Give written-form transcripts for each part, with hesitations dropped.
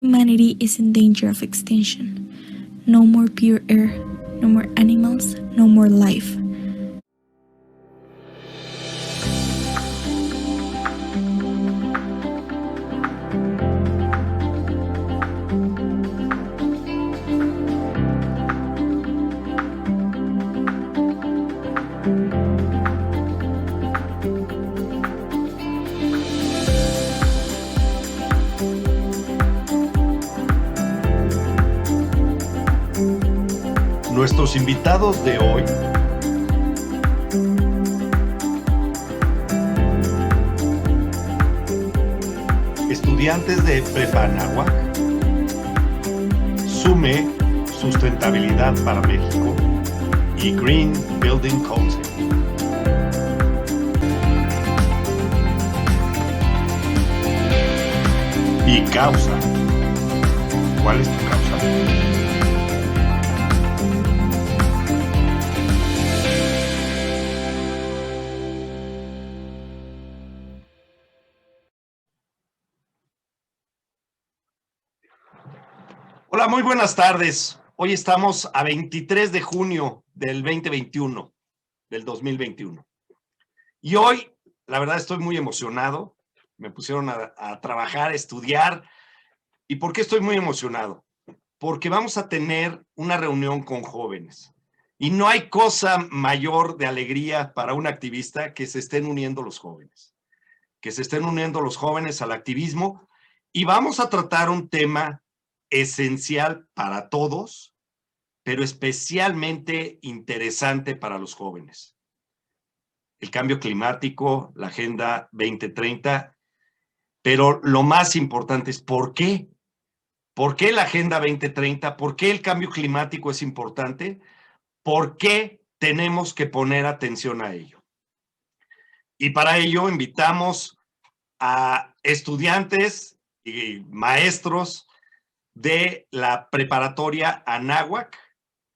Humanity is in danger of extinction. No more pure air, no more animals, no more life. Nuestros invitados de hoy estudiantes de Prepa Anáhuac, SUME, Sustentabilidad para México y Green Building Council. Y causa. ¿Cuál es tu causa? Hola, muy buenas tardes. Hoy estamos a 23 de junio del 2021, del 2021. Y hoy, la verdad, estoy muy emocionado. Me pusieron a trabajar, a estudiar. ¿Y por qué estoy muy emocionado? Porque vamos a tener una reunión con jóvenes. Y no hay cosa mayor de alegría para un activista que se estén uniendo los jóvenes. Que se estén uniendo los jóvenes al activismo. Y vamos a tratar un tema esencial para todos, pero especialmente interesante para los jóvenes. El cambio climático, la Agenda 2030, pero lo más importante es ¿por qué? ¿Por qué la Agenda 2030? ¿Por qué el cambio climático es importante? ¿Por qué tenemos que poner atención a ello? Y para ello invitamos a estudiantes y maestros de la preparatoria Anáhuac,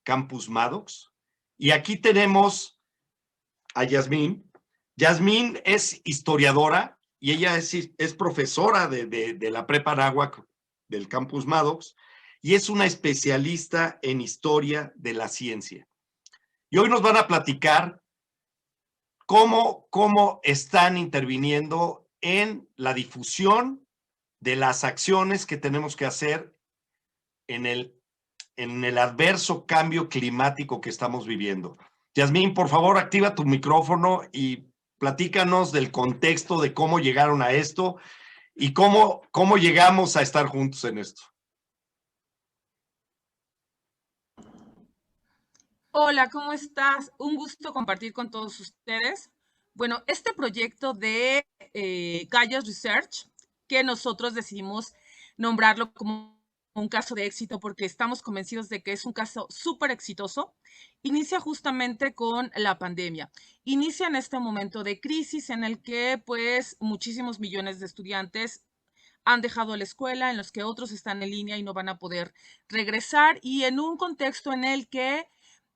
Campus Maddox. Y aquí tenemos a Yasmín. Yasmín es historiadora y ella es profesora de la Prepa Anáhuac del Campus Maddox y es una especialista en historia de la ciencia. Y hoy nos van a platicar cómo están interviniendo en la difusión de las acciones que tenemos que hacer en el adverso cambio climático que estamos viviendo. Yasmín, por favor, activa tu micrófono y platícanos del contexto de cómo llegaron a esto y cómo llegamos a estar juntos en esto. Hola, ¿cómo estás? Un gusto compartir con todos ustedes. Bueno, este proyecto de Gaia's Research, que nosotros decidimos nombrarlo como un caso de éxito porque estamos convencidos de que es un caso súper exitoso, inicia justamente con la pandemia. Inicia en este momento de crisis en el que pues muchísimos millones de estudiantes han dejado la escuela, en los que otros están en línea y no van a poder regresar, y en un contexto en el que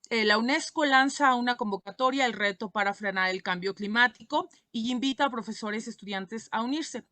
la UNESCO lanza una convocatoria, el reto para frenar el cambio climático, y invita a profesores y estudiantes a unirse.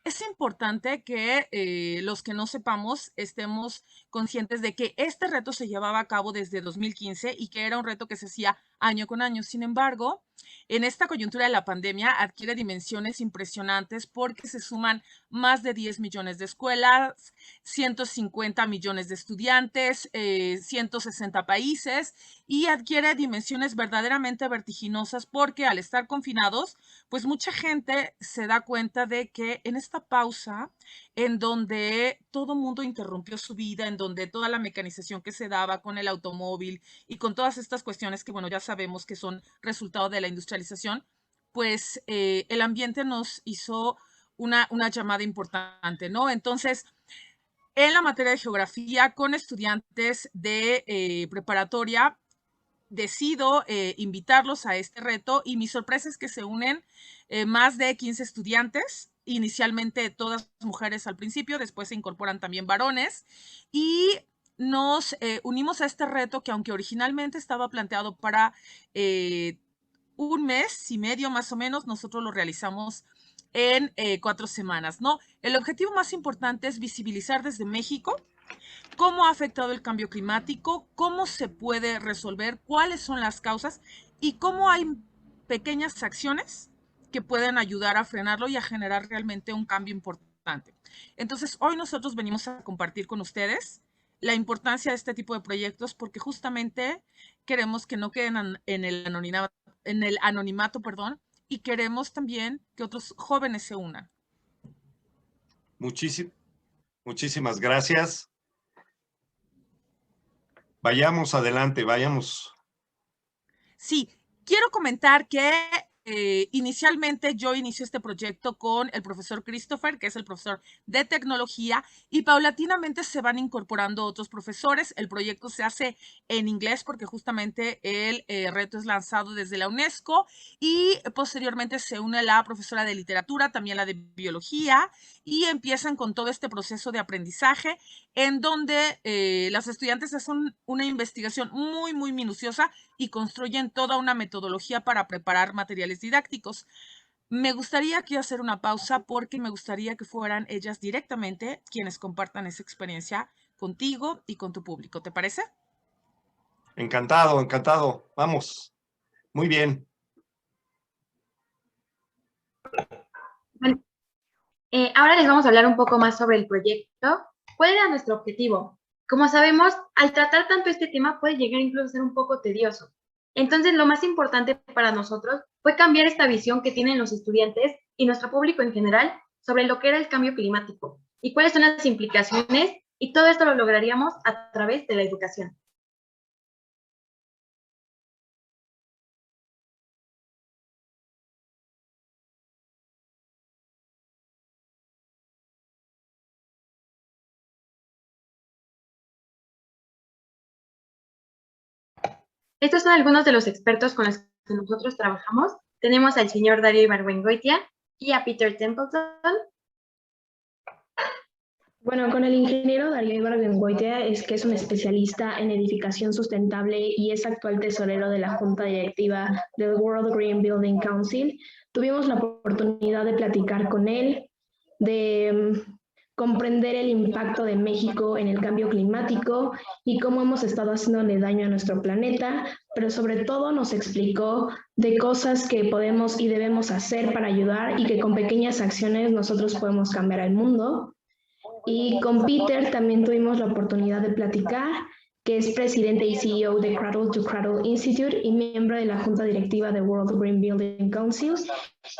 Es importante que los que no sepamos estemos conscientes de que este reto se llevaba a cabo desde 2015 y que era un reto que se hacía año con año. Sin embargo, en esta coyuntura de la pandemia adquiere dimensiones impresionantes porque se suman más de 10 millones de escuelas, 150 millones de estudiantes, 160 países, y adquiere dimensiones verdaderamente vertiginosas porque al estar confinados, pues mucha gente se da cuenta de que en esta pausa, en donde todo mundo interrumpió su vida, en donde toda la mecanización que se daba con el automóvil y con todas estas cuestiones que, bueno, ya sabemos que son resultado de la industrialización, pues el ambiente nos hizo una llamada importante, ¿no? Entonces, en la materia de geografía, con estudiantes de preparatoria, decido invitarlos a este reto, y mi sorpresa es que se unen más de 15 estudiantes, inicialmente todas mujeres al principio, después se incorporan también varones, y nos unimos a este reto que, aunque originalmente estaba planteado para un mes y medio más o menos, nosotros lo realizamos en 4 semanas, ¿no? El objetivo más importante es visibilizar desde México cómo ha afectado el cambio climático, cómo se puede resolver, cuáles son las causas y cómo hay pequeñas acciones que pueden ayudar a frenarlo y a generar realmente un cambio importante. Entonces, hoy nosotros venimos a compartir con ustedes la importancia de este tipo de proyectos porque justamente queremos que no queden en el anonimato, perdón, y queremos también que otros jóvenes se unan. Muchísimas gracias. Vayamos adelante, vayamos. Sí, quiero comentar que inicialmente yo inicié este proyecto con el profesor Christopher, que es el profesor de tecnología, y paulatinamente se van incorporando otros profesores. El proyecto se hace en inglés porque justamente el reto es lanzado desde la UNESCO y posteriormente se une la profesora de literatura, también la de biología, y empiezan con todo este proceso de aprendizaje en donde los estudiantes hacen una investigación muy, muy minuciosa y construyen toda una metodología para preparar materiales didácticos. Me gustaría aquí hacer una pausa porque me gustaría que fueran ellas directamente quienes compartan esa experiencia contigo y con tu público. ¿Te parece? Encantado, encantado. Vamos. Muy bien. Bueno, ahora les vamos a hablar un poco más sobre el proyecto. ¿Cuál era nuestro objetivo? Como sabemos, al tratar tanto este tema puede llegar incluso a ser un poco tedioso. Entonces, lo más importante para nosotros fue cambiar esta visión que tienen los estudiantes y nuestro público en general sobre lo que era el cambio climático y cuáles son las implicaciones, y todo esto lo lograríamos a través de la educación. Estos son algunos de los expertos con los que nosotros trabajamos. Tenemos al señor Darío Ibargüengoitia y a Peter Templeton. Bueno, con el ingeniero Darío Ibargüengoitia es que es un especialista en edificación sustentable y es actual tesorero de la junta directiva del World Green Building Council. Tuvimos la oportunidad de platicar con él, de comprender el impacto de México en el cambio climático y cómo hemos estado haciéndole daño a nuestro planeta, pero sobre todo nos explicó de cosas que podemos y debemos hacer para ayudar y que con pequeñas acciones nosotros podemos cambiar el mundo. Y con Peter también tuvimos la oportunidad de platicar, que es presidente y CEO de Cradle to Cradle Institute y miembro de la junta directiva de World Green Building Council.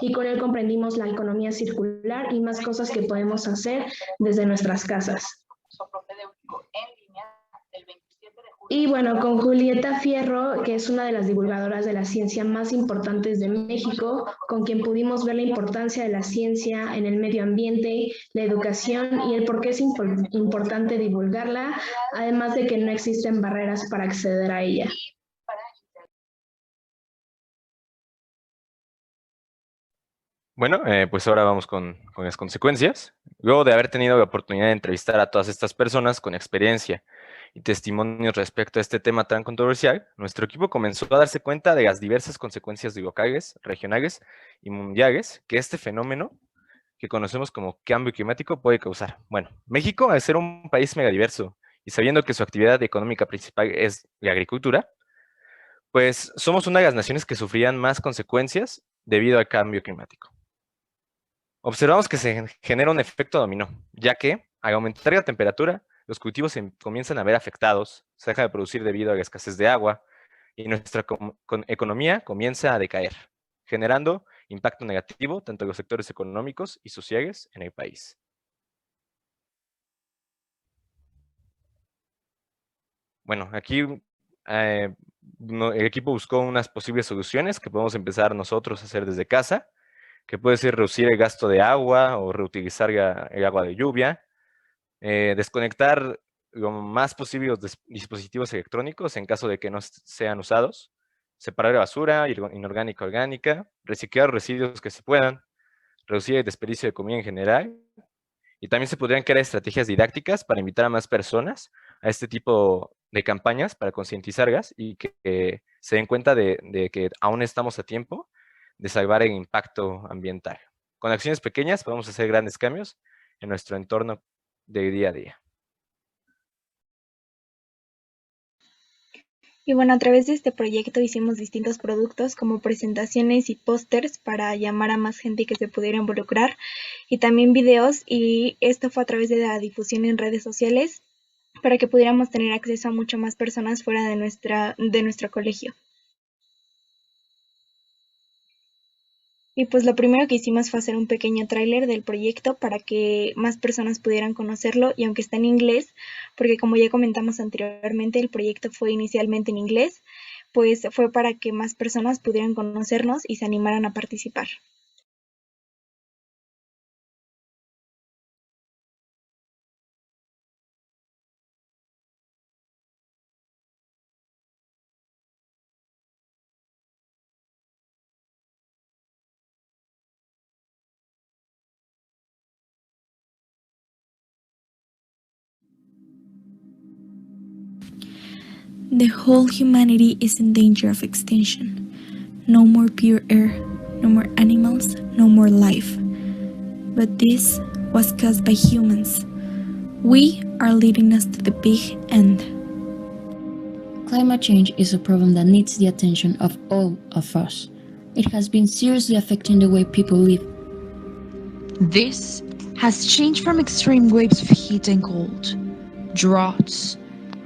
Y con él comprendimos la economía circular y más cosas que podemos hacer desde nuestras casas. Y bueno, con Julieta Fierro, que es una de las divulgadoras de la ciencia más importantes de México, con quien pudimos ver la importancia de la ciencia en el medio ambiente, la educación y el por qué es importante divulgarla, además de que no existen barreras para acceder a ella. Bueno, pues ahora vamos con las consecuencias. Luego de haber tenido la oportunidad de entrevistar a todas estas personas con experiencia y testimonios respecto a este tema tan controversial, nuestro equipo comenzó a darse cuenta de las diversas consecuencias locales, regionales y mundiales que este fenómeno que conocemos como cambio climático puede causar. Bueno, México, al ser un país megadiverso y sabiendo que su actividad económica principal es la agricultura, pues somos una de las naciones que sufrían más consecuencias debido al cambio climático. Observamos que se genera un efecto dominó, ya que al aumentar la temperatura, los cultivos se comienzan a ver afectados, se deja de producir debido a la escasez de agua y nuestra economía comienza a decaer, generando impacto negativo tanto en los sectores económicos y sociales en el país. Bueno, aquí el equipo buscó unas posibles soluciones que podemos empezar nosotros a hacer desde casa, que puede ser reducir el gasto de agua o reutilizar el agua de lluvia, desconectar lo más posible los dispositivos electrónicos en caso de que no sean usados, separar la basura inorgánica orgánica, reciclar residuos que se puedan, reducir el desperdicio de comida en general, y también se podrían crear estrategias didácticas para invitar a más personas a este tipo de campañas para concientizarlas y que se den cuenta de que aún estamos a tiempo de salvar el impacto ambiental. Con acciones pequeñas podemos hacer grandes cambios en nuestro entorno de día a día. Y bueno, a través de este proyecto hicimos distintos productos como presentaciones y pósters para llamar a más gente que se pudiera involucrar y también videos, y esto fue a través de la difusión en redes sociales para que pudiéramos tener acceso a mucho más personas fuera de nuestro colegio. Y pues lo primero que hicimos fue hacer un pequeño tráiler del proyecto para que más personas pudieran conocerlo, y aunque está en inglés, porque como ya comentamos anteriormente, el proyecto fue inicialmente en inglés, pues fue para que más personas pudieran conocernos y se animaran a participar. The whole humanity is in danger of extinction. No more pure air, no more animals, no more life. But this was caused by humans. We are leading us to the big end. Climate change is a problem that needs the attention of all of us. It has been seriously affecting the way people live. This has changed from extreme waves of heat and cold, droughts,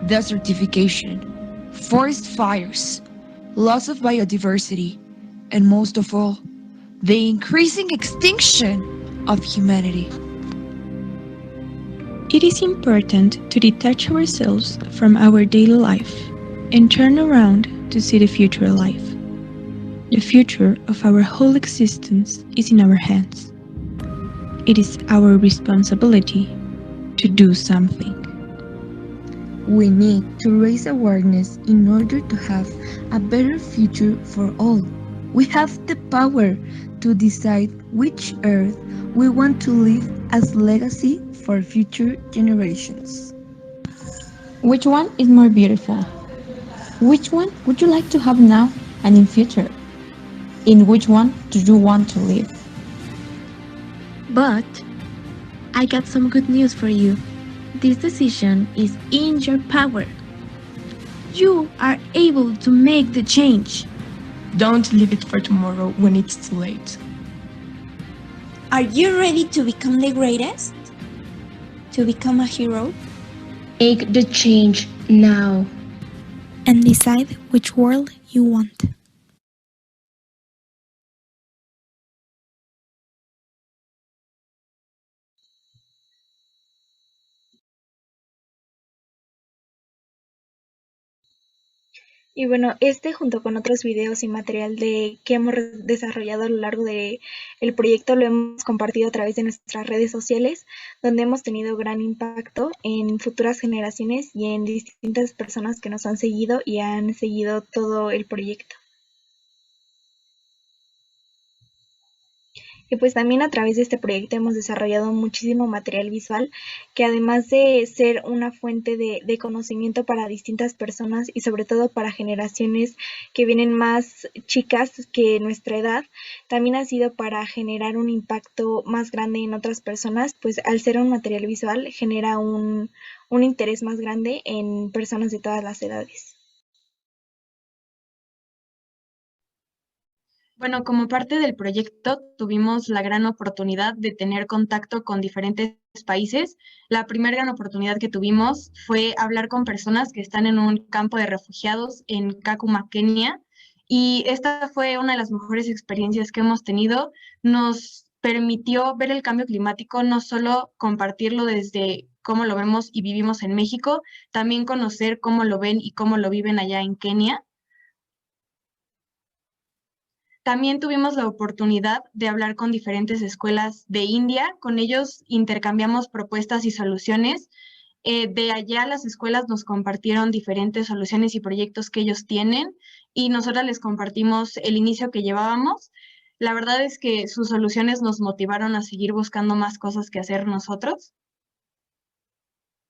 desertification, forest fires, loss of biodiversity, and most of all, the increasing extinction of humanity. It is important to detach ourselves from our daily life and turn around to see the future alive. The future of our whole existence is in our hands. It is our responsibility to do something. We need to raise awareness in order to have a better future for all. We have the power to decide which Earth we want to leave as legacy for future generations. Which one is more beautiful? Which one would you like to have now and in future? In which one do you want to live? But I got some good news for you. This decision is in your power. You are able to make the change. Don't leave it for tomorrow when it's too late. Are you ready to become the greatest? To become a hero? Make the change now. And decide which world you want. Y bueno, junto con otros videos y material que hemos desarrollado a lo largo del proyecto, lo hemos compartido a través de nuestras redes sociales, donde hemos tenido gran impacto en futuras generaciones y en distintas personas que nos han seguido y han seguido todo el proyecto. Y pues también a través de este proyecto hemos desarrollado muchísimo material visual que, además de ser una fuente de conocimiento para distintas personas y sobre todo para generaciones que vienen más chicas que nuestra edad, también ha sido para generar un impacto más grande en otras personas, pues al ser un material visual genera un interés más grande en personas de todas las edades. Bueno, como parte del proyecto tuvimos la gran oportunidad de tener contacto con diferentes países. La primera gran oportunidad que tuvimos fue hablar con personas que están en un campo de refugiados en Kakuma, Kenia, y esta fue una de las mejores experiencias que hemos tenido. Nos permitió ver el cambio climático, no solo compartirlo desde cómo lo vemos y vivimos en México, también conocer cómo lo ven y cómo lo viven allá en Kenia. También tuvimos la oportunidad de hablar con diferentes escuelas de India. Con ellos intercambiamos propuestas y soluciones. De allá las escuelas nos compartieron diferentes soluciones y proyectos que ellos tienen y nosotras les compartimos el inicio que llevábamos. La verdad es que sus soluciones nos motivaron a seguir buscando más cosas que hacer nosotros.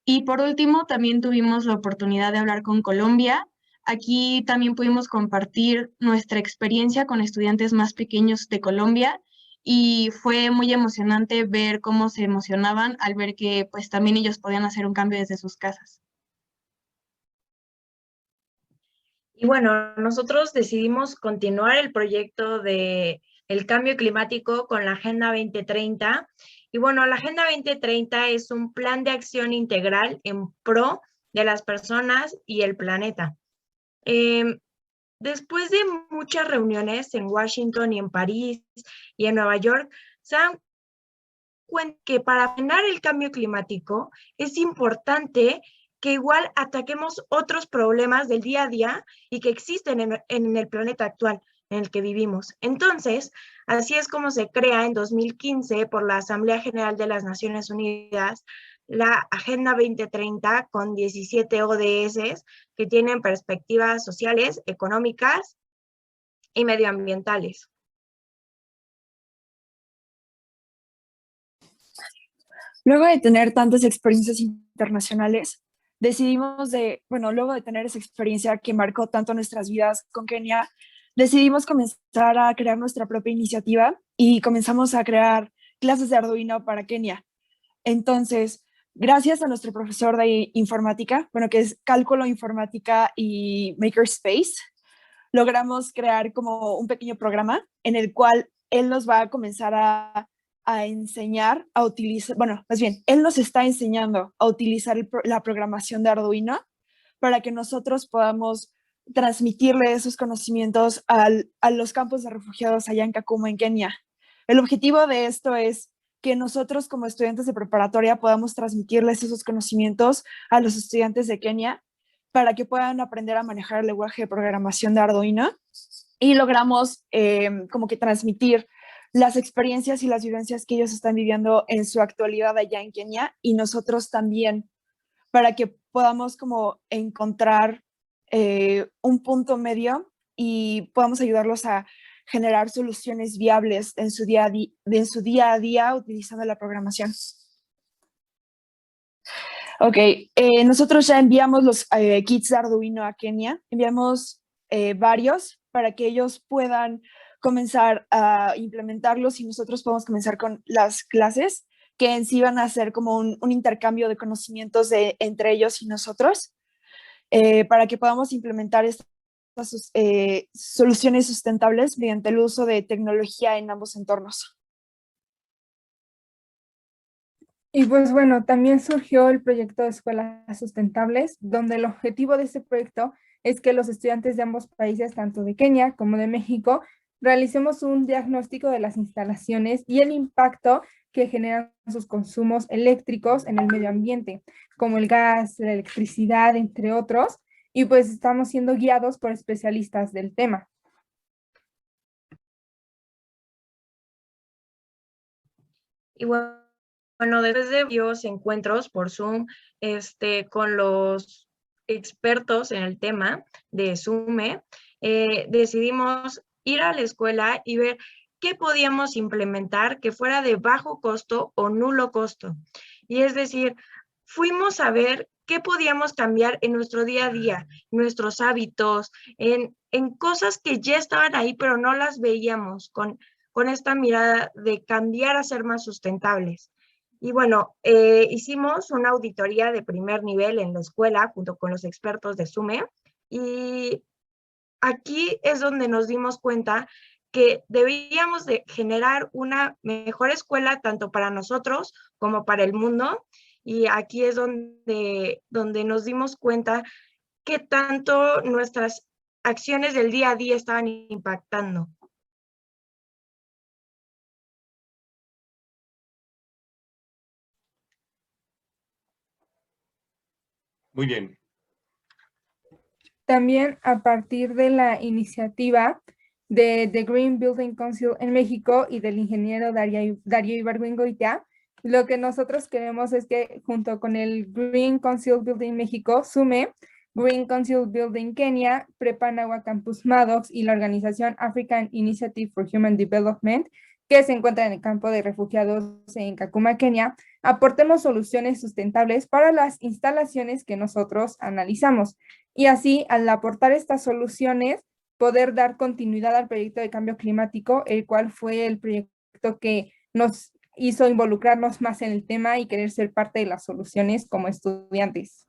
Y por último, también tuvimos la oportunidad de hablar con Colombia. Aquí también pudimos compartir nuestra experiencia con estudiantes más pequeños de Colombia y fue muy emocionante ver cómo se emocionaban al ver que pues también ellos podían hacer un cambio desde sus casas. Y bueno, nosotros decidimos continuar el proyecto de el cambio climático con la Agenda 2030. Y bueno, la Agenda 2030 es un plan de acción integral en pro de las personas y el planeta. Después de muchas reuniones en Washington y en París y en Nueva York, se dan cuenta que para frenar el cambio climático es importante que igual ataquemos otros problemas del día a día y que existen en el planeta actual en el que vivimos. Entonces, así es como se crea en 2015 por la Asamblea General de las Naciones Unidas la Agenda 2030 con 17 ODS que tienen perspectivas sociales, económicas y medioambientales. Luego de tener tantas experiencias internacionales, luego de tener esa experiencia que marcó tanto nuestras vidas con Kenia, decidimos comenzar a crear nuestra propia iniciativa y comenzamos a crear clases de Arduino para Kenia. Entonces, gracias a nuestro profesor de informática, que es cálculo, informática y makerspace, logramos crear como un pequeño programa en el cual él nos va a comenzar a enseñar a utilizar, él nos está enseñando a utilizar la programación de Arduino para que nosotros podamos transmitirle esos conocimientos a los campos de refugiados allá en Kakuma, en Kenia. El objetivo de esto es que nosotros como estudiantes de preparatoria podamos transmitirles esos conocimientos a los estudiantes de Kenia para que puedan aprender a manejar el lenguaje de programación de Arduino, y logramos como que transmitir las experiencias y las vivencias que ellos están viviendo en su actualidad allá en Kenia, y nosotros también, para que podamos como encontrar un punto medio y podamos ayudarlos a generar soluciones viables en su día a día utilizando la programación. Ok, nosotros ya enviamos los kits de Arduino a Kenia, enviamos varios para que ellos puedan comenzar a implementarlos y nosotros podemos comenzar con las clases que en sí van a ser como un intercambio de conocimientos entre ellos y nosotros para que podamos implementar estas soluciones sustentables mediante el uso de tecnología en ambos entornos. Y pues bueno, también surgió el proyecto de escuelas sustentables, donde el objetivo de este proyecto es que los estudiantes de ambos países, tanto de Kenia como de México, realicemos un diagnóstico de las instalaciones y el impacto que generan sus consumos eléctricos en el medio ambiente, como el gas, la electricidad, entre otros, y pues estamos siendo guiados por especialistas del tema. Y bueno, después de varios encuentros por Zoom con los expertos en el tema de SUME, decidimos ir a la escuela y ver qué podíamos implementar que fuera de bajo costo o nulo costo. Y es decir, fuimos a ver qué podíamos cambiar en nuestro día a día, nuestros hábitos, en cosas que ya estaban ahí, pero no las veíamos con esta mirada de cambiar a ser más sustentables. Y bueno, hicimos una auditoría de primer nivel en la escuela junto con los expertos de SUME, y aquí es donde nos dimos cuenta que deberíamos de generar una mejor escuela tanto para nosotros como para el mundo, y aquí es donde nos dimos cuenta qué tanto nuestras acciones del día a día estaban impactando. Muy bien. También a partir de la iniciativa de The Green Building Council en México y del ingeniero Darío Ibargüengoitia, lo que nosotros queremos es que junto con el Green Council Building México, SUME, Green Council Building Kenia, Prepa Nahua Campus Maddox y la organización African Initiative for Human Development, que se encuentra en el campo de refugiados en Kakuma, Kenia, aportemos soluciones sustentables para las instalaciones que nosotros analizamos. Y así, al aportar estas soluciones, poder dar continuidad al proyecto de cambio climático, el cual fue el proyecto que nos hizo involucrarnos más en el tema y querer ser parte de las soluciones como estudiantes.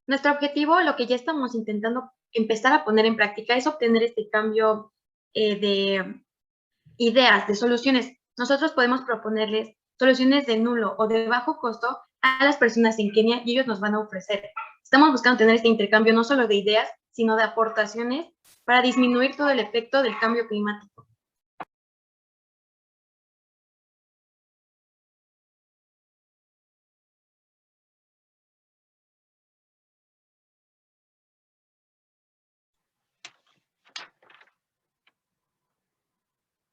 Nuestro objetivo, lo que ya estamos intentando empezar a poner en práctica, es obtener este cambio de ideas, de soluciones. Nosotros podemos proponerles soluciones de nulo o de bajo costo a las personas en Kenia y ellos nos van a ofrecer. Estamos buscando tener este intercambio no solo de ideas, sino de aportaciones para disminuir todo el efecto del cambio climático.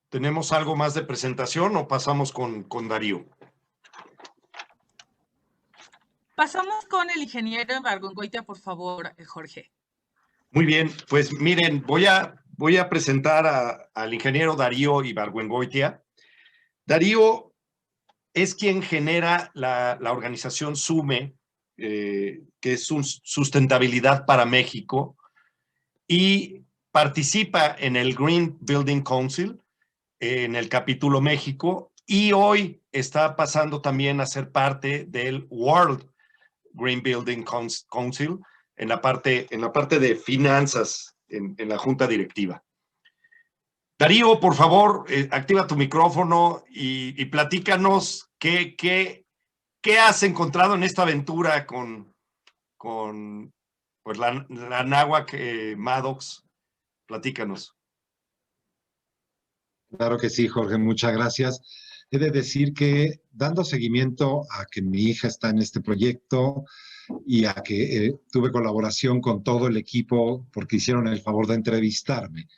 ¿Tenemos algo más de presentación o pasamos con Darío? Pasamos con el ingeniero Ibargüengoitia, por favor, Jorge. Muy bien, pues miren, voy a presentar al ingeniero Darío Ibargüengoitia. Darío es quien genera la organización SUME, que es Sustentabilidad para México, y participa en el Green Building Council, en el capítulo México, y hoy está pasando también a ser parte del World Green Building Council en la parte de finanzas en la junta directiva. Darío, por favor, activa tu micrófono y platícanos qué has encontrado en esta aventura con pues, la Náhuac Maddox. Platícanos. Claro que sí, Jorge, muchas gracias. He de decir que dando seguimiento a que mi hija está en este proyecto y a que tuve colaboración con todo el equipo porque hicieron el favor de entrevistarme,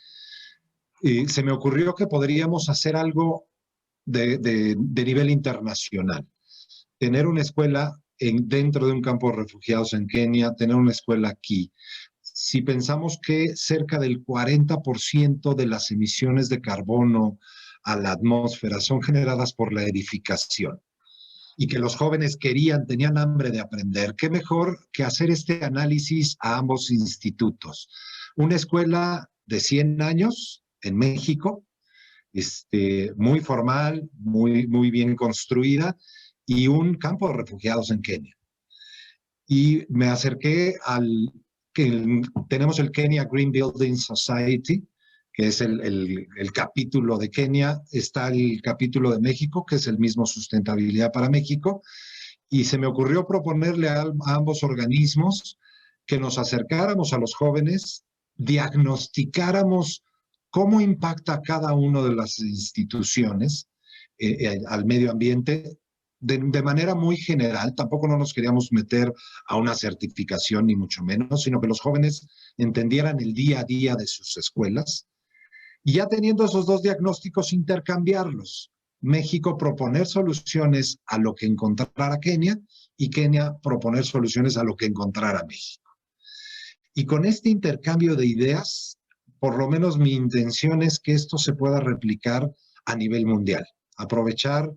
se me ocurrió que podríamos hacer algo de nivel internacional. Tener una escuela dentro de un campo de refugiados en Kenia, tener una escuela aquí. Si pensamos que cerca del 40% de las emisiones de carbono a la atmósfera son generadas por la edificación y que los jóvenes tenían hambre de aprender, qué mejor que hacer este análisis a ambos institutos. Una escuela de 100 años en México, muy formal, muy bien construida, y un campo de refugiados en Kenia. Y me acerqué tenemos el Kenya Green Building Society, que es el capítulo de Kenia, está el capítulo de México, que es el mismo Sustentabilidad para México, y se me ocurrió proponerle a ambos organismos que nos acercáramos a los jóvenes, diagnosticáramos cómo impacta cada una de las instituciones al medio ambiente, de manera muy general. Tampoco no nos queríamos meter a una certificación, ni mucho menos, sino que los jóvenes entendieran el día a día de sus escuelas. Y ya teniendo esos dos diagnósticos, intercambiarlos. México proponer soluciones a lo que encontrara Kenia y Kenia proponer soluciones a lo que encontrara México. Y con este intercambio de ideas, por lo menos mi intención es que esto se pueda replicar a nivel mundial. Aprovechar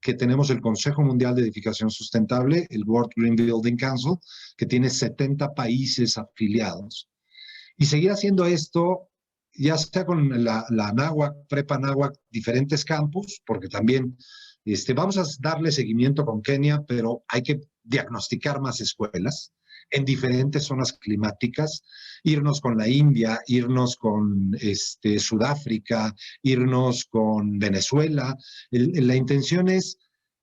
que tenemos el Consejo Mundial de Edificación Sustentable, el World Green Building Council, que tiene 70 países afiliados. Y seguir haciendo esto, ya sea con la Náhuac, Prepa Náhuac, diferentes campus, porque también vamos a darle seguimiento con Kenia, pero hay que diagnosticar más escuelas en diferentes zonas climáticas, irnos con la India, irnos con Sudáfrica, irnos con Venezuela. La intención es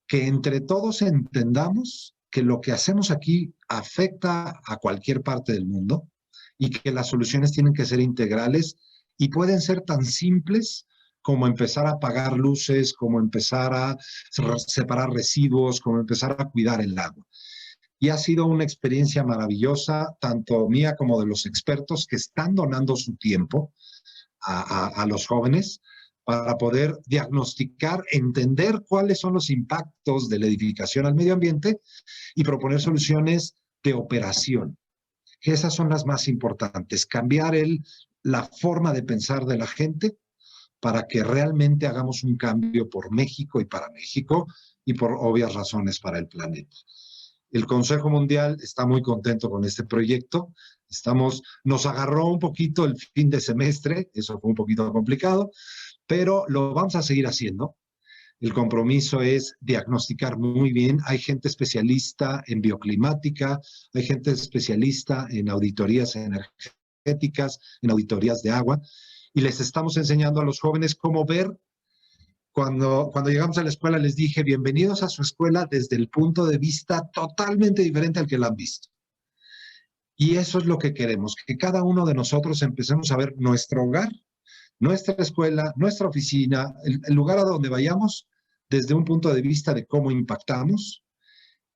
que entre todos entendamos que lo que hacemos aquí afecta a cualquier parte del mundo y que las soluciones tienen que ser integrales y pueden ser tan simples como empezar a apagar luces, como empezar a separar residuos, como empezar a cuidar el agua. Y ha sido una experiencia maravillosa, tanto mía como de los expertos que están donando su tiempo a los jóvenes para poder diagnosticar, entender cuáles son los impactos de la edificación al medio ambiente y proponer soluciones de operación. Esas son las más importantes, cambiar la forma de pensar de la gente para que realmente hagamos un cambio por México y para México y por obvias razones para el planeta. El Consejo Mundial está muy contento con este proyecto. Nos agarró un poquito el fin de semestre, eso fue un poquito complicado, pero lo vamos a seguir haciendo. El compromiso es diagnosticar muy bien. Hay gente especialista en bioclimática, hay gente especialista en auditorías energéticas, en auditorías de agua, y les estamos enseñando a los jóvenes cómo ver. Cuando llegamos a la escuela les dije, bienvenidos a su escuela desde el punto de vista totalmente diferente al que la han visto. Y eso es lo que queremos, que cada uno de nosotros empecemos a ver nuestro hogar, nuestra escuela, nuestra oficina, el lugar a donde vayamos, desde un punto de vista de cómo impactamos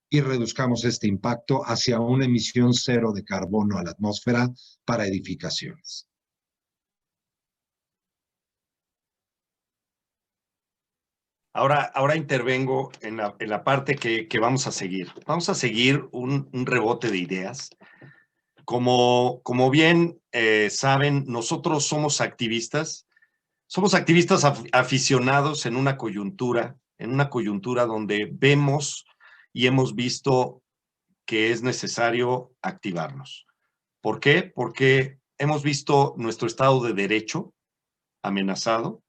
y reduzcamos este impacto hacia una emisión cero de carbono a la atmósfera para edificaciones. Ahora intervengo en la parte que vamos a seguir. Vamos a seguir un rebote de ideas. Como bien saben, nosotros somos activistas aficionados en una coyuntura donde vemos y hemos visto que es necesario activarnos. ¿Por qué? Porque hemos visto nuestro Estado de Derecho amenazado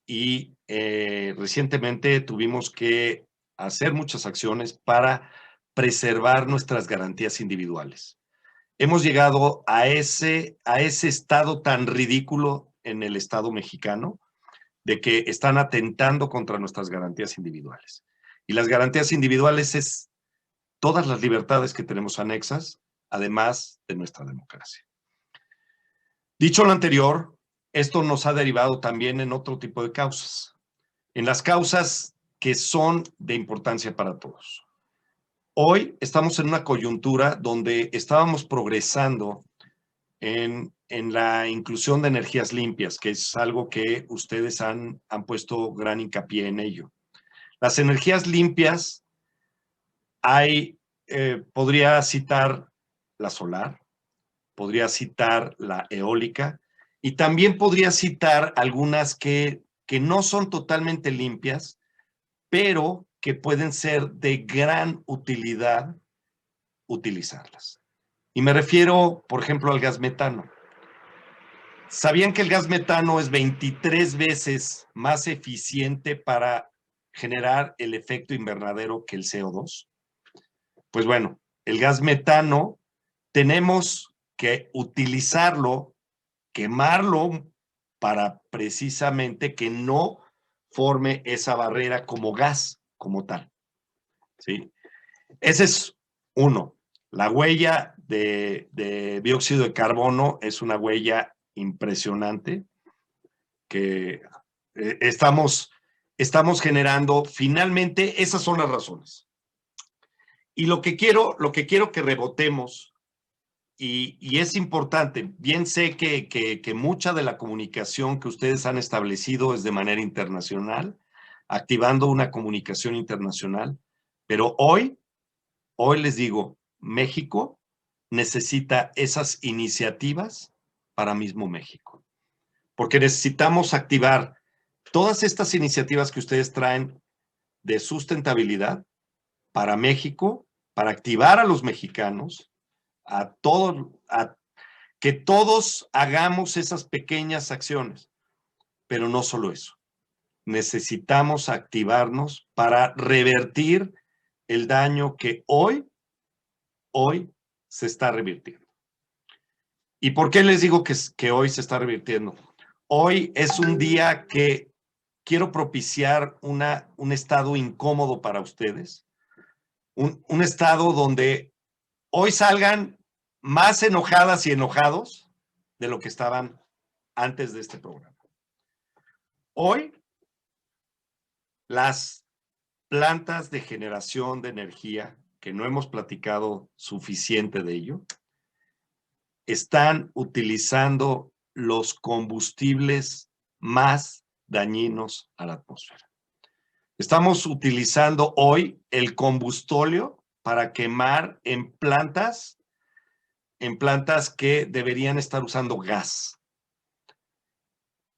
y recientemente tuvimos que hacer muchas acciones para preservar nuestras garantías individuales. Hemos llegado a ese estado tan ridículo en el Estado mexicano de que están atentando contra nuestras garantías individuales. Y las garantías individuales es todas las libertades que tenemos anexas, además de nuestra democracia. Dicho lo anterior, esto nos ha derivado también en otro tipo de causas, en las causas que son de importancia para todos. Hoy estamos en una coyuntura donde estábamos progresando en la inclusión de energías limpias, que es algo que ustedes han puesto gran hincapié en ello. Las energías limpias, podría citar la solar, podría citar la eólica, y también podría citar algunas que no son totalmente limpias, pero que pueden ser de gran utilidad utilizarlas. Y me refiero, por ejemplo, al gas metano. ¿Sabían que el gas metano es 23 veces más eficiente para generar el efecto invernadero que el CO2? Pues bueno, el gas metano tenemos que utilizarlo, quemarlo para precisamente que no forme esa barrera como gas, como tal. ¿Sí? Ese es uno. La huella de dióxido de carbono es una huella impresionante que estamos generando. Finalmente, esas son las razones. Y lo que quiero que rebotemos, y es importante, bien sé que mucha de la comunicación que ustedes han establecido es de manera internacional, activando una comunicación internacional, pero hoy les digo, México necesita esas iniciativas para mismo México, porque necesitamos activar todas estas iniciativas que ustedes traen de sustentabilidad para México, para activar a los mexicanos, que todos hagamos esas pequeñas acciones, pero no solo eso. Necesitamos activarnos para revertir el daño que hoy se está revirtiendo. ¿Y por qué les digo que hoy se está revirtiendo? Hoy es un día que quiero propiciar un estado incómodo para ustedes, un estado donde hoy salgan más enojadas y enojados de lo que estaban antes de este programa. Hoy, las plantas de generación de energía, que no hemos platicado suficiente de ello, están utilizando los combustibles más dañinos a la atmósfera. Estamos utilizando hoy el combustóleo para quemar en plantas que deberían estar usando gas.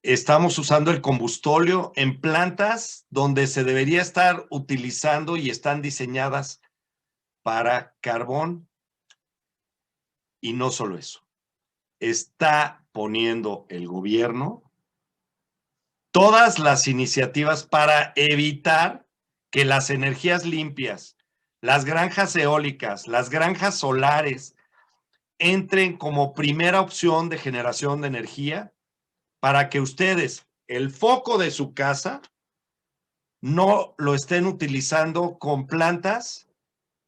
Estamos usando el combustóleo en plantas donde se debería estar utilizando y están diseñadas para carbón. Y no solo eso, está poniendo el gobierno todas las iniciativas para evitar que las energías limpias, las granjas eólicas, las granjas solares, entren como primera opción de generación de energía para que ustedes, el foco de su casa, no lo estén utilizando con plantas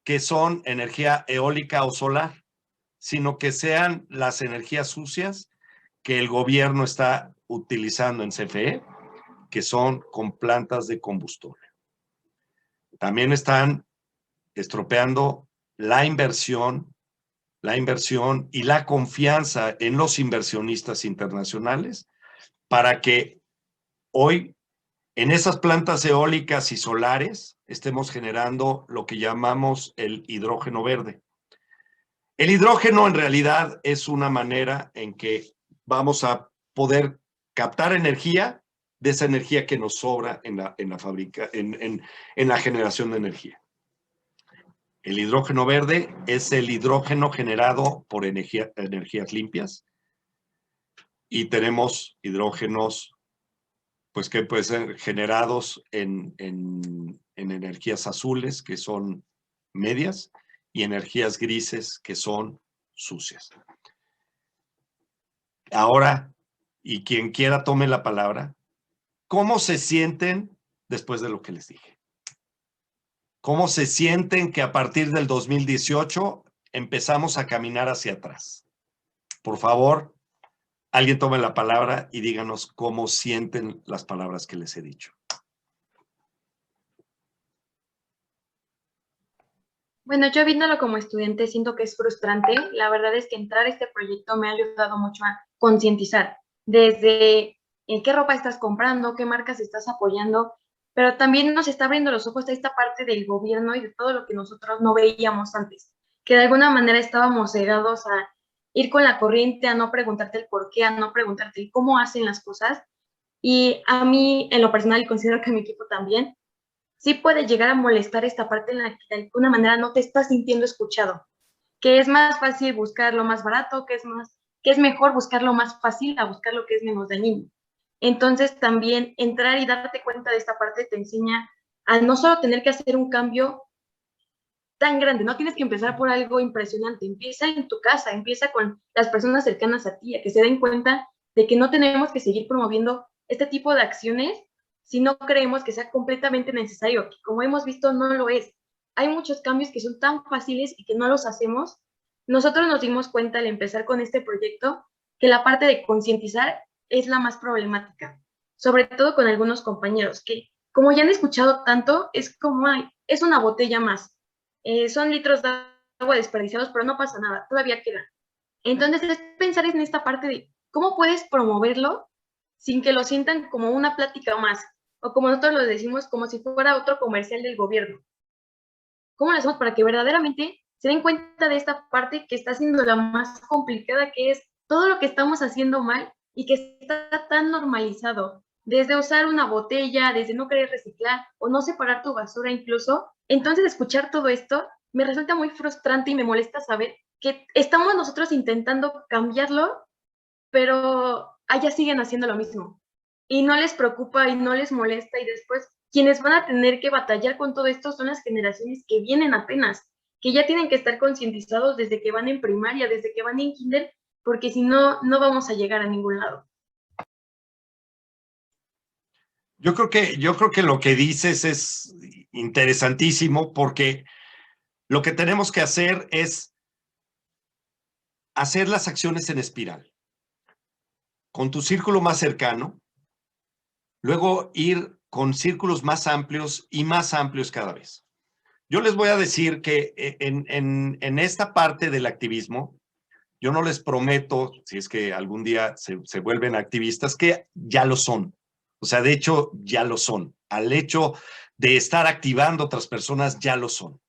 que son energía eólica o solar, sino que sean las energías sucias que el gobierno está utilizando en CFE, que son con plantas de combustible. También están estropeando la inversión y la confianza en los inversionistas internacionales para que hoy en esas plantas eólicas y solares estemos generando lo que llamamos el hidrógeno verde. El hidrógeno en realidad es una manera en que vamos a poder captar energía de esa energía que nos sobra en la fábrica, en la generación de energía. El hidrógeno verde es el hidrógeno generado por energías limpias y tenemos hidrógenos pues que pueden ser generados en energías azules, que son medias, y energías grises, que son sucias. Ahora, y quien quiera tome la palabra, ¿cómo se sienten después de lo que les dije? ¿Cómo se sienten que a partir del 2018 empezamos a caminar hacia atrás? Por favor, alguien tome la palabra y díganos cómo sienten las palabras que les he dicho. Bueno, yo viéndolo como estudiante siento que es frustrante. La verdad es que entrar a este proyecto me ha ayudado mucho a concientizar desde en qué ropa estás comprando, qué marcas estás apoyando, pero también nos está abriendo los ojos a esta parte del gobierno y de todo lo que nosotros no veíamos antes, que de alguna manera estábamos cegados a ir con la corriente, a no preguntarte el por qué, a no preguntarte el cómo hacen las cosas. Y a mí, en lo personal, y considero que a mi equipo también, sí puede llegar a molestar esta parte en la que de alguna manera no te estás sintiendo escuchado, que es más fácil buscar lo más barato, que es mejor buscar lo más fácil a buscar lo que es menos dañino. Entonces también entrar y darte cuenta de esta parte te enseña a no solo tener que hacer un cambio tan grande, no tienes que empezar por algo impresionante, empieza en tu casa, empieza con las personas cercanas a ti, a que se den cuenta de que no tenemos que seguir promoviendo este tipo de acciones si no creemos que sea completamente necesario, que como hemos visto no lo es. Hay muchos cambios que son tan fáciles y que no los hacemos. Nosotros nos dimos cuenta al empezar con este proyecto que la parte de concientizar es la más problemática, sobre todo con algunos compañeros que, como ya han escuchado tanto, es como, es una botella más. Son litros de agua desperdiciados, pero no pasa nada, todavía queda. Entonces es pensar en esta parte de cómo puedes promoverlo sin que lo sientan como una plática más, o como nosotros lo decimos, como si fuera otro comercial del gobierno. ¿Cómo lo hacemos para que verdaderamente se den cuenta de esta parte que está siendo la más complicada, que es todo lo que estamos haciendo mal y que está tan normalizado? Desde usar una botella, desde no querer reciclar o no separar tu basura incluso. Entonces, escuchar todo esto me resulta muy frustrante y me molesta saber que estamos nosotros intentando cambiarlo, pero allá siguen haciendo lo mismo. Y no les preocupa y no les molesta, y después quienes van a tener que batallar con todo esto son las generaciones que vienen apenas, que ya tienen que estar concientizados desde que van en primaria, desde que van en kinder, porque si no, no vamos a llegar a ningún lado. Yo creo que lo que dices es interesantísimo, porque lo que tenemos que hacer es hacer las acciones en espiral, con tu círculo más cercano, luego ir con círculos más amplios y más amplios cada vez. Yo les voy a decir que en esta parte del activismo, yo no les prometo, si es que algún día se vuelven activistas, que ya lo son. O sea, de hecho, ya lo son. Al hecho de estar activando a otras personas, ya lo son.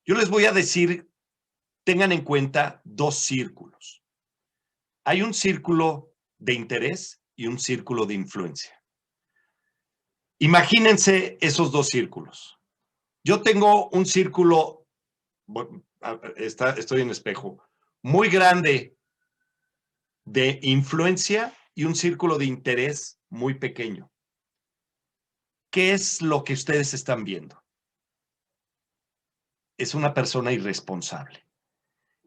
Yo les voy a decir, tengan en cuenta dos círculos. Hay un círculo de interés y un círculo de influencia. Imagínense esos dos círculos. Yo tengo un círculo, estoy en espejo, muy grande de influencia y un círculo de interés muy pequeño. ¿Qué es lo que ustedes están viendo? Es una persona irresponsable.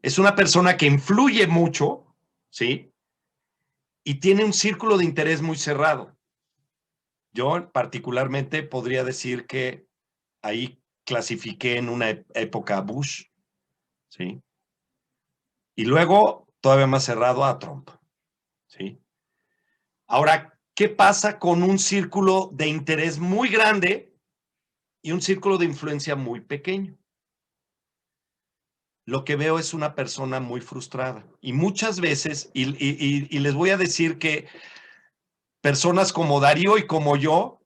Es una persona que influye mucho, ¿sí? Y tiene un círculo de interés muy cerrado. Yo particularmente podría decir que ahí clasifiqué en una época a Bush, ¿sí? Y luego, todavía más cerrado, a Trump, ¿sí? Ahora, ¿qué pasa con un círculo de interés muy grande y un círculo de influencia muy pequeño? Lo que veo es una persona muy frustrada. Y muchas veces, y les voy a decir que personas como Darío y como yo,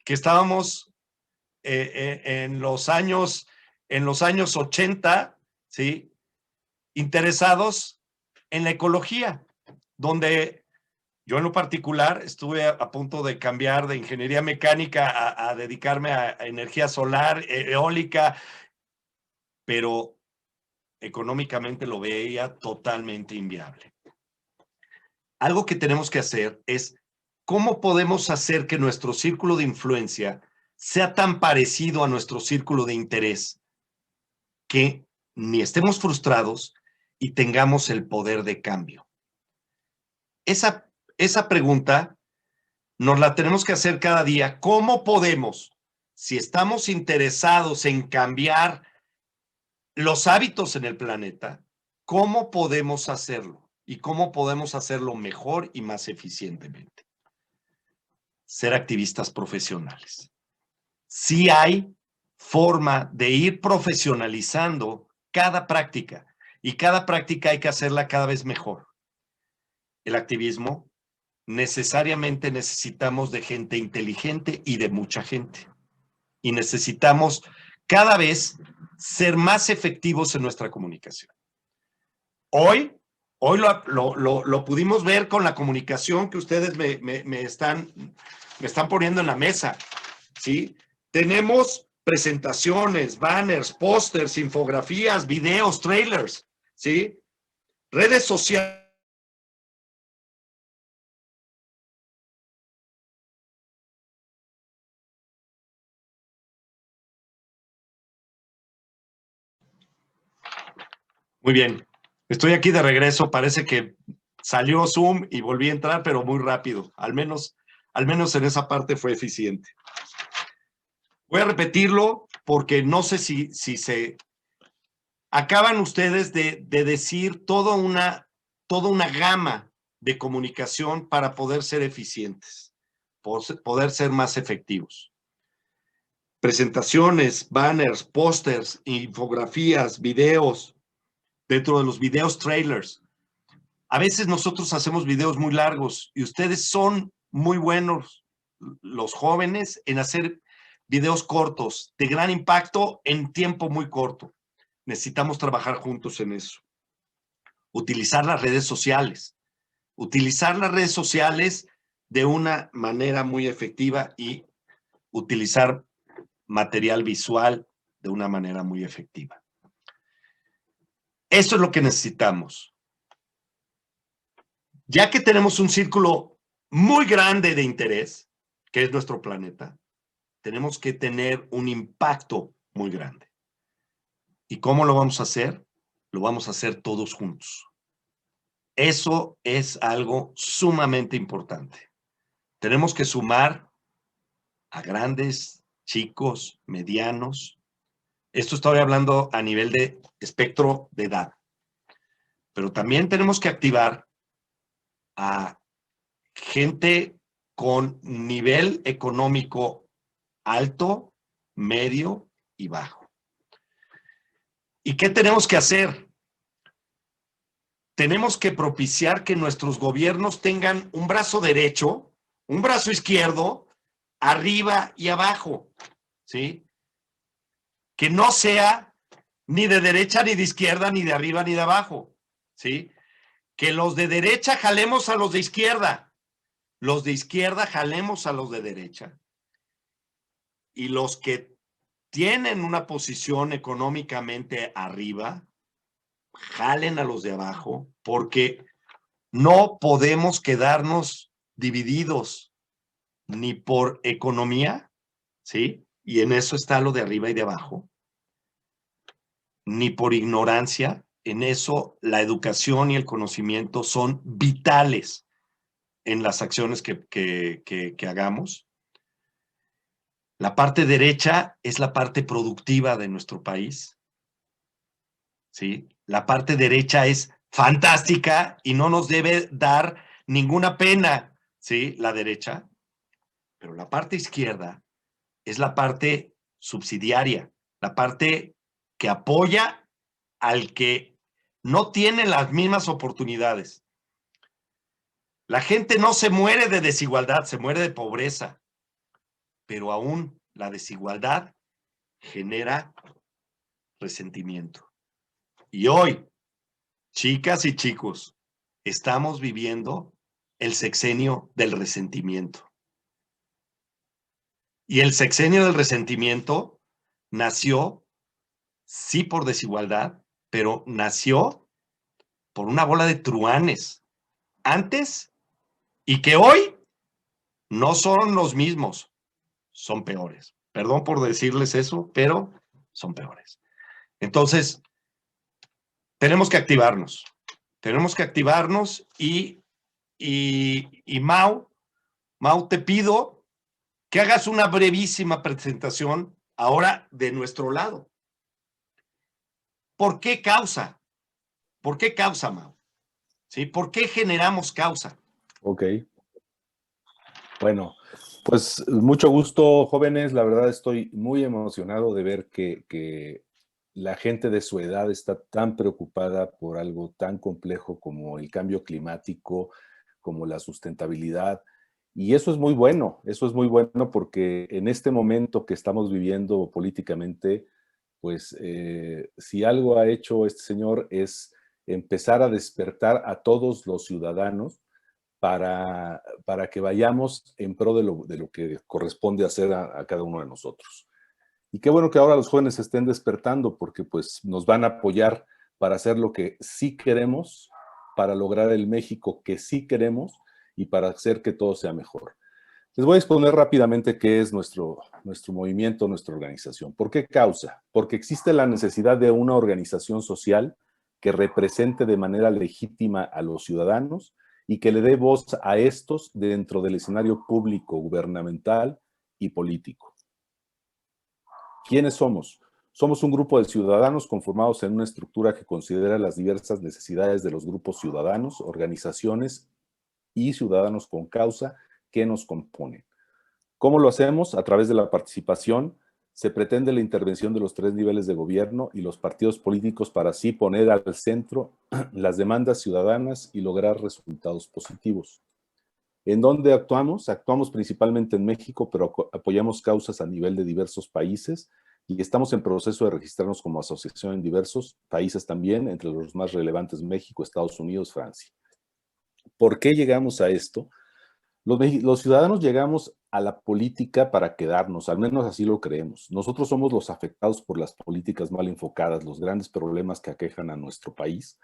que estábamos en los años 80, ¿sí? Interesados en la ecología, donde yo en lo particular estuve a punto de cambiar de ingeniería mecánica a dedicarme a energía solar, eólica, pero económicamente lo veía totalmente inviable. Algo que tenemos que hacer es cómo podemos hacer que nuestro círculo de influencia sea tan parecido a nuestro círculo de interés que ni estemos frustrados y tengamos el poder de cambio. Esa pregunta nos la tenemos que hacer cada día. ¿Cómo podemos, si estamos interesados en cambiar los hábitos en el planeta, cómo podemos hacerlo? ¿Y cómo podemos hacerlo mejor y más eficientemente? Ser activistas profesionales. Sí hay forma de ir profesionalizando cada práctica, y cada práctica hay que hacerla cada vez mejor. El activismo, necesariamente necesitamos de gente inteligente y de mucha gente. Y necesitamos cada vez ser más efectivos en nuestra comunicación. Hoy lo pudimos ver con la comunicación que ustedes me están poniendo en la mesa, ¿sí? Tenemos presentaciones, banners, pósters, infografías, videos, trailers, ¿sí? Redes sociales. Muy bien. Estoy aquí de regreso. Parece que salió Zoom y volví a entrar, pero muy rápido. Al menos en esa parte fue eficiente. Voy a repetirlo porque no sé si se... Acaban ustedes de decir toda una gama de comunicación para poder ser eficientes, poder ser más efectivos. Presentaciones, banners, pósters, infografías, videos. Dentro de los videos, trailers. A veces nosotros hacemos videos muy largos y ustedes son muy buenos, los jóvenes, en hacer videos cortos, de gran impacto en tiempo muy corto. Necesitamos trabajar juntos en eso. Utilizar las redes sociales. Utilizar las redes sociales de una manera muy efectiva y utilizar material visual de una manera muy efectiva. Eso es lo que necesitamos. Ya que tenemos un círculo muy grande de interés, que es nuestro planeta, tenemos que tener un impacto muy grande. ¿Y cómo lo vamos a hacer? Lo vamos a hacer todos juntos. Eso es algo sumamente importante. Tenemos que sumar a grandes, chicos, medianos. Esto estoy hablando a nivel de espectro de edad. Pero también tenemos que activar a gente con nivel económico alto, medio y bajo. ¿Y qué tenemos que hacer? Tenemos que propiciar que nuestros gobiernos tengan un brazo derecho, un brazo izquierdo, arriba y abajo, ¿sí? Que no sea ni de derecha ni de izquierda, ni de arriba ni de abajo, ¿sí? Que los de derecha jalemos a los de izquierda, los de izquierda jalemos a los de derecha. Y los que tienen una posición económicamente arriba, jalen a los de abajo, porque no podemos quedarnos divididos ni por economía, ¿sí? Y en eso está lo de arriba y de abajo, ni por ignorancia. En eso la educación y el conocimiento son vitales en las acciones que hagamos. La parte derecha es la parte productiva de nuestro país, ¿sí? La parte derecha es fantástica y no nos debe dar ninguna pena, ¿sí? La derecha. Pero la parte izquierda es la parte subsidiaria, la parte que apoya al que no tiene las mismas oportunidades. La gente no se muere de desigualdad, se muere de pobreza, pero aún la desigualdad genera resentimiento. Y hoy, chicas y chicos, estamos viviendo el sexenio del resentimiento. Y el sexenio del resentimiento nació, sí, por desigualdad, pero nació por una bola de truanes antes y que hoy no son los mismos, son peores. Perdón por decirles eso, pero son peores. Entonces, tenemos que activarnos y Mau, te pido que hagas una brevísima presentación ahora de nuestro lado. ¿Por qué causa? ¿Por qué causa, Mau? ¿Sí? ¿Por qué generamos causa? Ok. Bueno, pues mucho gusto, jóvenes. La verdad estoy muy emocionado de ver que la gente de su edad está tan preocupada por algo tan complejo como el cambio climático, como la sustentabilidad. Y eso es muy bueno porque en este momento que estamos viviendo políticamente, pues si algo ha hecho este señor es empezar a despertar a todos los ciudadanos para que vayamos en pro de lo que corresponde hacer a cada uno de nosotros. Y qué bueno que ahora los jóvenes se estén despertando porque pues nos van a apoyar para hacer lo que sí queremos, para lograr el México que sí queremos y para hacer que todo sea mejor. Les voy a exponer rápidamente qué es nuestro movimiento, nuestra organización. ¿Por qué causa? Porque existe la necesidad de una organización social que represente de manera legítima a los ciudadanos y que le dé voz a estos dentro del escenario público, gubernamental y político. ¿Quiénes somos? Somos un grupo de ciudadanos conformados en una estructura que considera las diversas necesidades de los grupos ciudadanos, organizaciones y ciudadanos con causa que nos componen. ¿Cómo lo hacemos? A través de la participación. Se pretende la intervención de los 3 niveles de gobierno y los partidos políticos para así poner al centro las demandas ciudadanas y lograr resultados positivos. ¿En dónde actuamos? Actuamos principalmente en México, pero apoyamos causas a nivel de diversos países y estamos en proceso de registrarnos como asociación en diversos países también, entre los más relevantes México, Estados Unidos, Francia. ¿Por qué llegamos a esto? Los ciudadanos llegamos a la política para quedarnos, al menos así lo creemos. Nosotros somos los afectados por las políticas mal enfocadas, los grandes problemas que aquejan a nuestro país,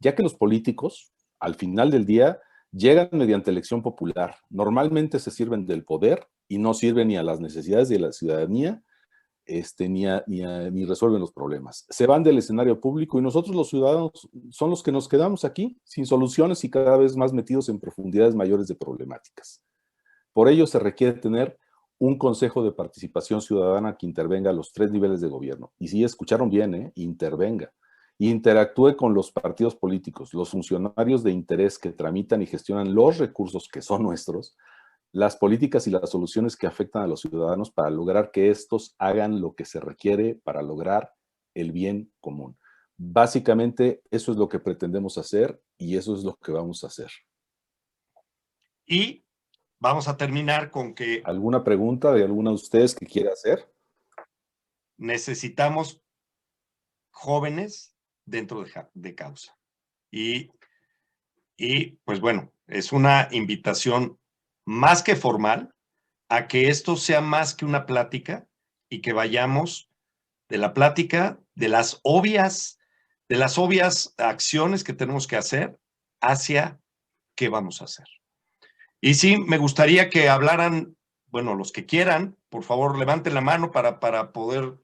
ya que los políticos, al final del día, llegan mediante elección popular. Normalmente se sirven del poder y no sirven ni a las necesidades de la ciudadanía, ni resuelven los problemas. Se van del escenario público y nosotros los ciudadanos son los que nos quedamos aquí sin soluciones y cada vez más metidos en profundidades mayores de problemáticas. Por ello se requiere tener un consejo de participación ciudadana que intervenga a los 3 niveles de gobierno. Y sí, escucharon bien, intervenga. Interactúe con los partidos políticos, los funcionarios de interés que tramitan y gestionan los recursos que son nuestros, las políticas y las soluciones que afectan a los ciudadanos para lograr que estos hagan lo que se requiere para lograr el bien común. Básicamente, eso es lo que pretendemos hacer y eso es lo que vamos a hacer. Y vamos a terminar con que... ¿Alguna pregunta de alguna de ustedes que quiera hacer? Necesitamos jóvenes dentro de causa. Y pues bueno, es una invitación más que formal a que esto sea más que una plática y que vayamos de la plática, de las obvias de las obvias acciones que tenemos que hacer hacia qué vamos a hacer. Y sí, me gustaría que hablaran, bueno, los que quieran, por favor, levanten la mano para poder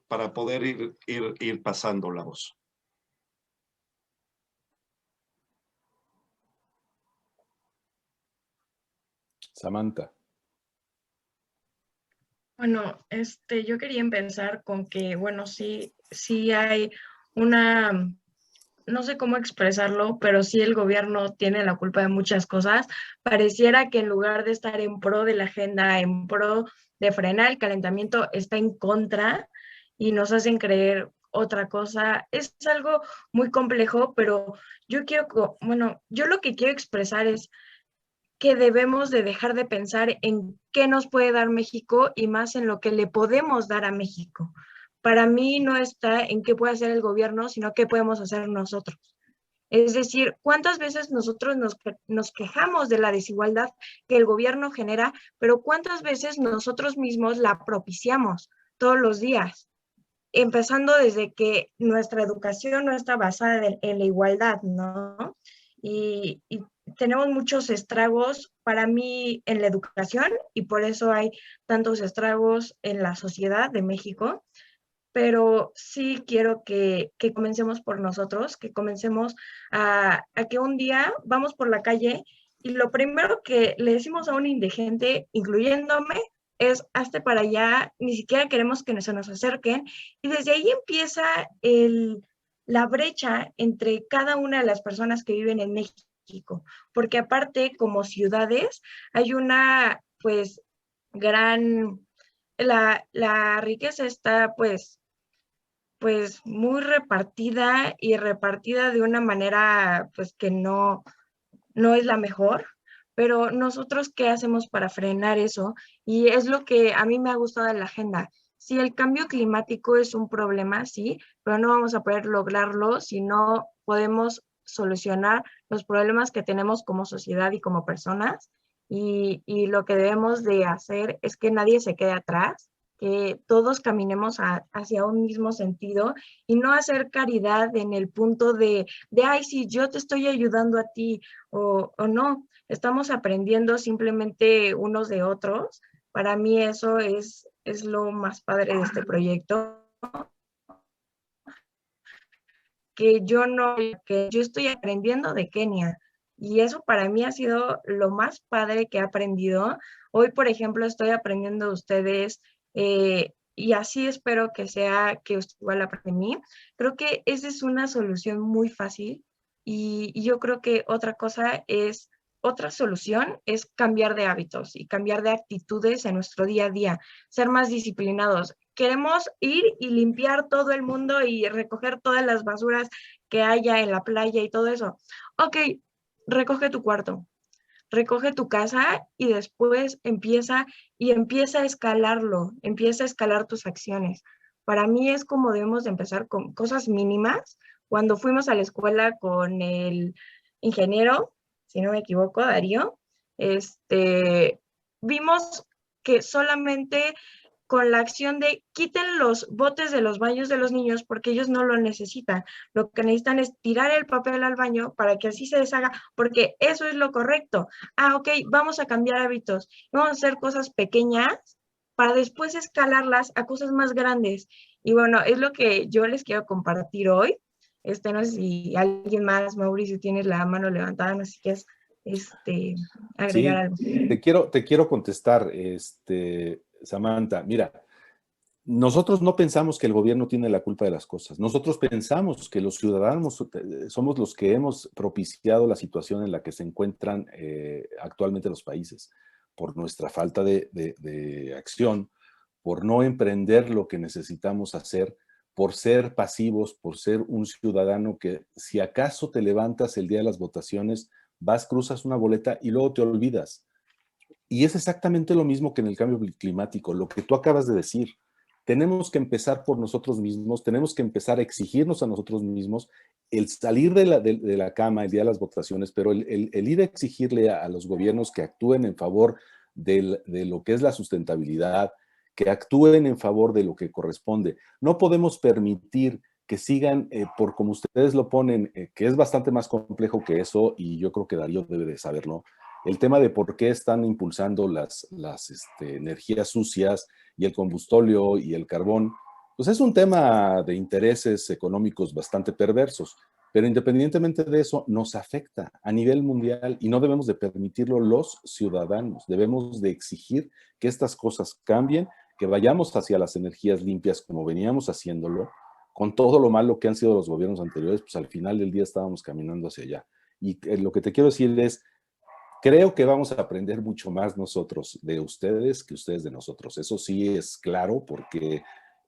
ir pasando la voz. Samantha. Bueno, yo quería empezar con que, bueno, sí hay una, no sé cómo expresarlo, pero sí el gobierno tiene la culpa de muchas cosas. Pareciera que en lugar de estar en pro de la agenda, en pro de frenar el calentamiento, está en contra y nos hacen creer otra cosa. Es algo muy complejo, pero yo lo que quiero expresar es que debemos de dejar de pensar en qué nos puede dar México y más en lo que le podemos dar a México. Para mí no está en qué puede hacer el gobierno, sino qué podemos hacer nosotros. Es decir, ¿cuántas veces nosotros nos quejamos de la desigualdad que el gobierno genera, pero cuántas veces nosotros mismos la propiciamos todos los días? Empezando desde que nuestra educación no está basada en la igualdad, ¿no? Y tenemos muchos estragos para mí en la educación y por eso hay tantos estragos en la sociedad de México, pero sí quiero que comencemos por nosotros, que comencemos a que un día vamos por la calle y lo primero que le decimos a un indigente, incluyéndome, es hazte para allá, ni siquiera queremos que se nos acerquen y desde ahí empieza la brecha entre cada una de las personas que viven en México, porque aparte como ciudades hay una pues la riqueza está pues muy repartida y repartida de una manera pues que no es la mejor, pero nosotros qué hacemos para frenar eso, y es lo que a mí me ha gustado de la agenda. Sí, el cambio climático es un problema, sí, pero no vamos a poder lograrlo si no podemos solucionar los problemas que tenemos como sociedad y como personas, y lo que debemos de hacer es que nadie se quede atrás, que todos caminemos hacia un mismo sentido y no hacer caridad en el punto de ay, sí, yo te estoy ayudando a ti o no, estamos aprendiendo simplemente unos de otros. Para mí eso es lo más padre de este proyecto, que yo estoy aprendiendo de Kenia. Y eso para mí ha sido lo más padre que he aprendido. Hoy, por ejemplo, estoy aprendiendo de ustedes y así espero que sea que usted igual aprenda de mí. Creo que esa es una solución muy fácil y yo creo que otra solución es cambiar de hábitos y cambiar de actitudes en nuestro día a día, ser más disciplinados. Queremos ir y limpiar todo el mundo y recoger todas las basuras que haya en la playa y todo eso. Ok, recoge tu cuarto, recoge tu casa y después empieza a escalarlo, empieza a escalar tus acciones. Para mí es como debemos de empezar con cosas mínimas. Cuando fuimos a la escuela con el ingeniero, si no me equivoco, Darío, vimos que solamente con la acción de quiten los botes de los baños de los niños porque ellos no lo necesitan. Lo que necesitan es tirar el papel al baño para que así se deshaga, porque eso es lo correcto. Ok, vamos a cambiar hábitos. Vamos a hacer cosas pequeñas para después escalarlas a cosas más grandes. Y bueno, es lo que yo les quiero compartir hoy. No sé si alguien más, Mauricio, tienes la mano levantada, no sé si quieres agregar algo. Te quiero contestar, Samantha. Mira, nosotros no pensamos que el gobierno tiene la culpa de las cosas. Nosotros pensamos que los ciudadanos somos los que hemos propiciado la situación en la que se encuentran actualmente los países, por nuestra falta de acción, por no emprender lo que necesitamos hacer, por ser pasivos, por ser un ciudadano que si acaso te levantas el día de las votaciones, vas, cruzas una boleta y luego te olvidas. Y es exactamente lo mismo que en el cambio climático, lo que tú acabas de decir. Tenemos que empezar por nosotros mismos, tenemos que empezar a exigirnos a nosotros mismos el salir de la cama el día de las votaciones, pero el ir a exigirle a los gobiernos que actúen en favor de lo que es la sustentabilidad, que actúen en favor de lo que corresponde. No podemos permitir que sigan por como ustedes lo ponen, que es bastante más complejo que eso, y yo creo que Darío debe de saberlo, el tema de por qué están impulsando las energías sucias y el combustóleo y el carbón, pues es un tema de intereses económicos bastante perversos, pero independientemente de eso, nos afecta a nivel mundial y no debemos de permitirlo los ciudadanos. Debemos de exigir que estas cosas cambien, que vayamos hacia las energías limpias como veníamos haciéndolo. Con todo lo malo que han sido los gobiernos anteriores, pues al final del día estábamos caminando hacia allá. Y lo que te quiero decir es, creo que vamos a aprender mucho más nosotros de ustedes que ustedes de nosotros. Eso sí es claro, porque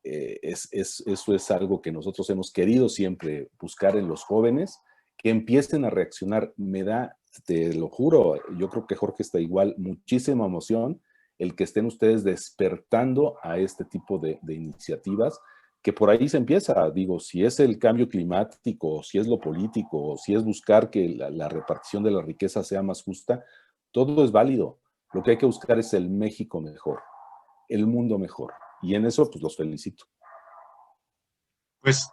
eso es algo que nosotros hemos querido siempre buscar en los jóvenes, que empiecen a reaccionar. Me da, te lo juro, yo creo que Jorge está igual, muchísima emoción el que estén ustedes despertando a este tipo de iniciativas, que por ahí se empieza. Digo, si es el cambio climático, si es lo político, si es buscar que la repartición de la riqueza sea más justa, todo es válido. Lo que hay que buscar es el México mejor, el mundo mejor. Y en eso, pues los felicito. Pues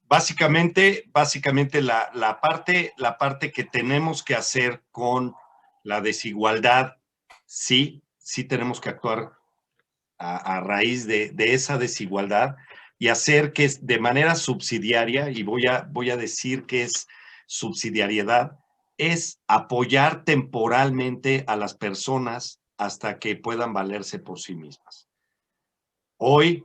básicamente la parte que tenemos que hacer con la desigualdad, sí tenemos que actuar a raíz de esa desigualdad y hacer que de manera subsidiaria, y voy a decir que es subsidiariedad, es apoyar temporalmente a las personas hasta que puedan valerse por sí mismas. Hoy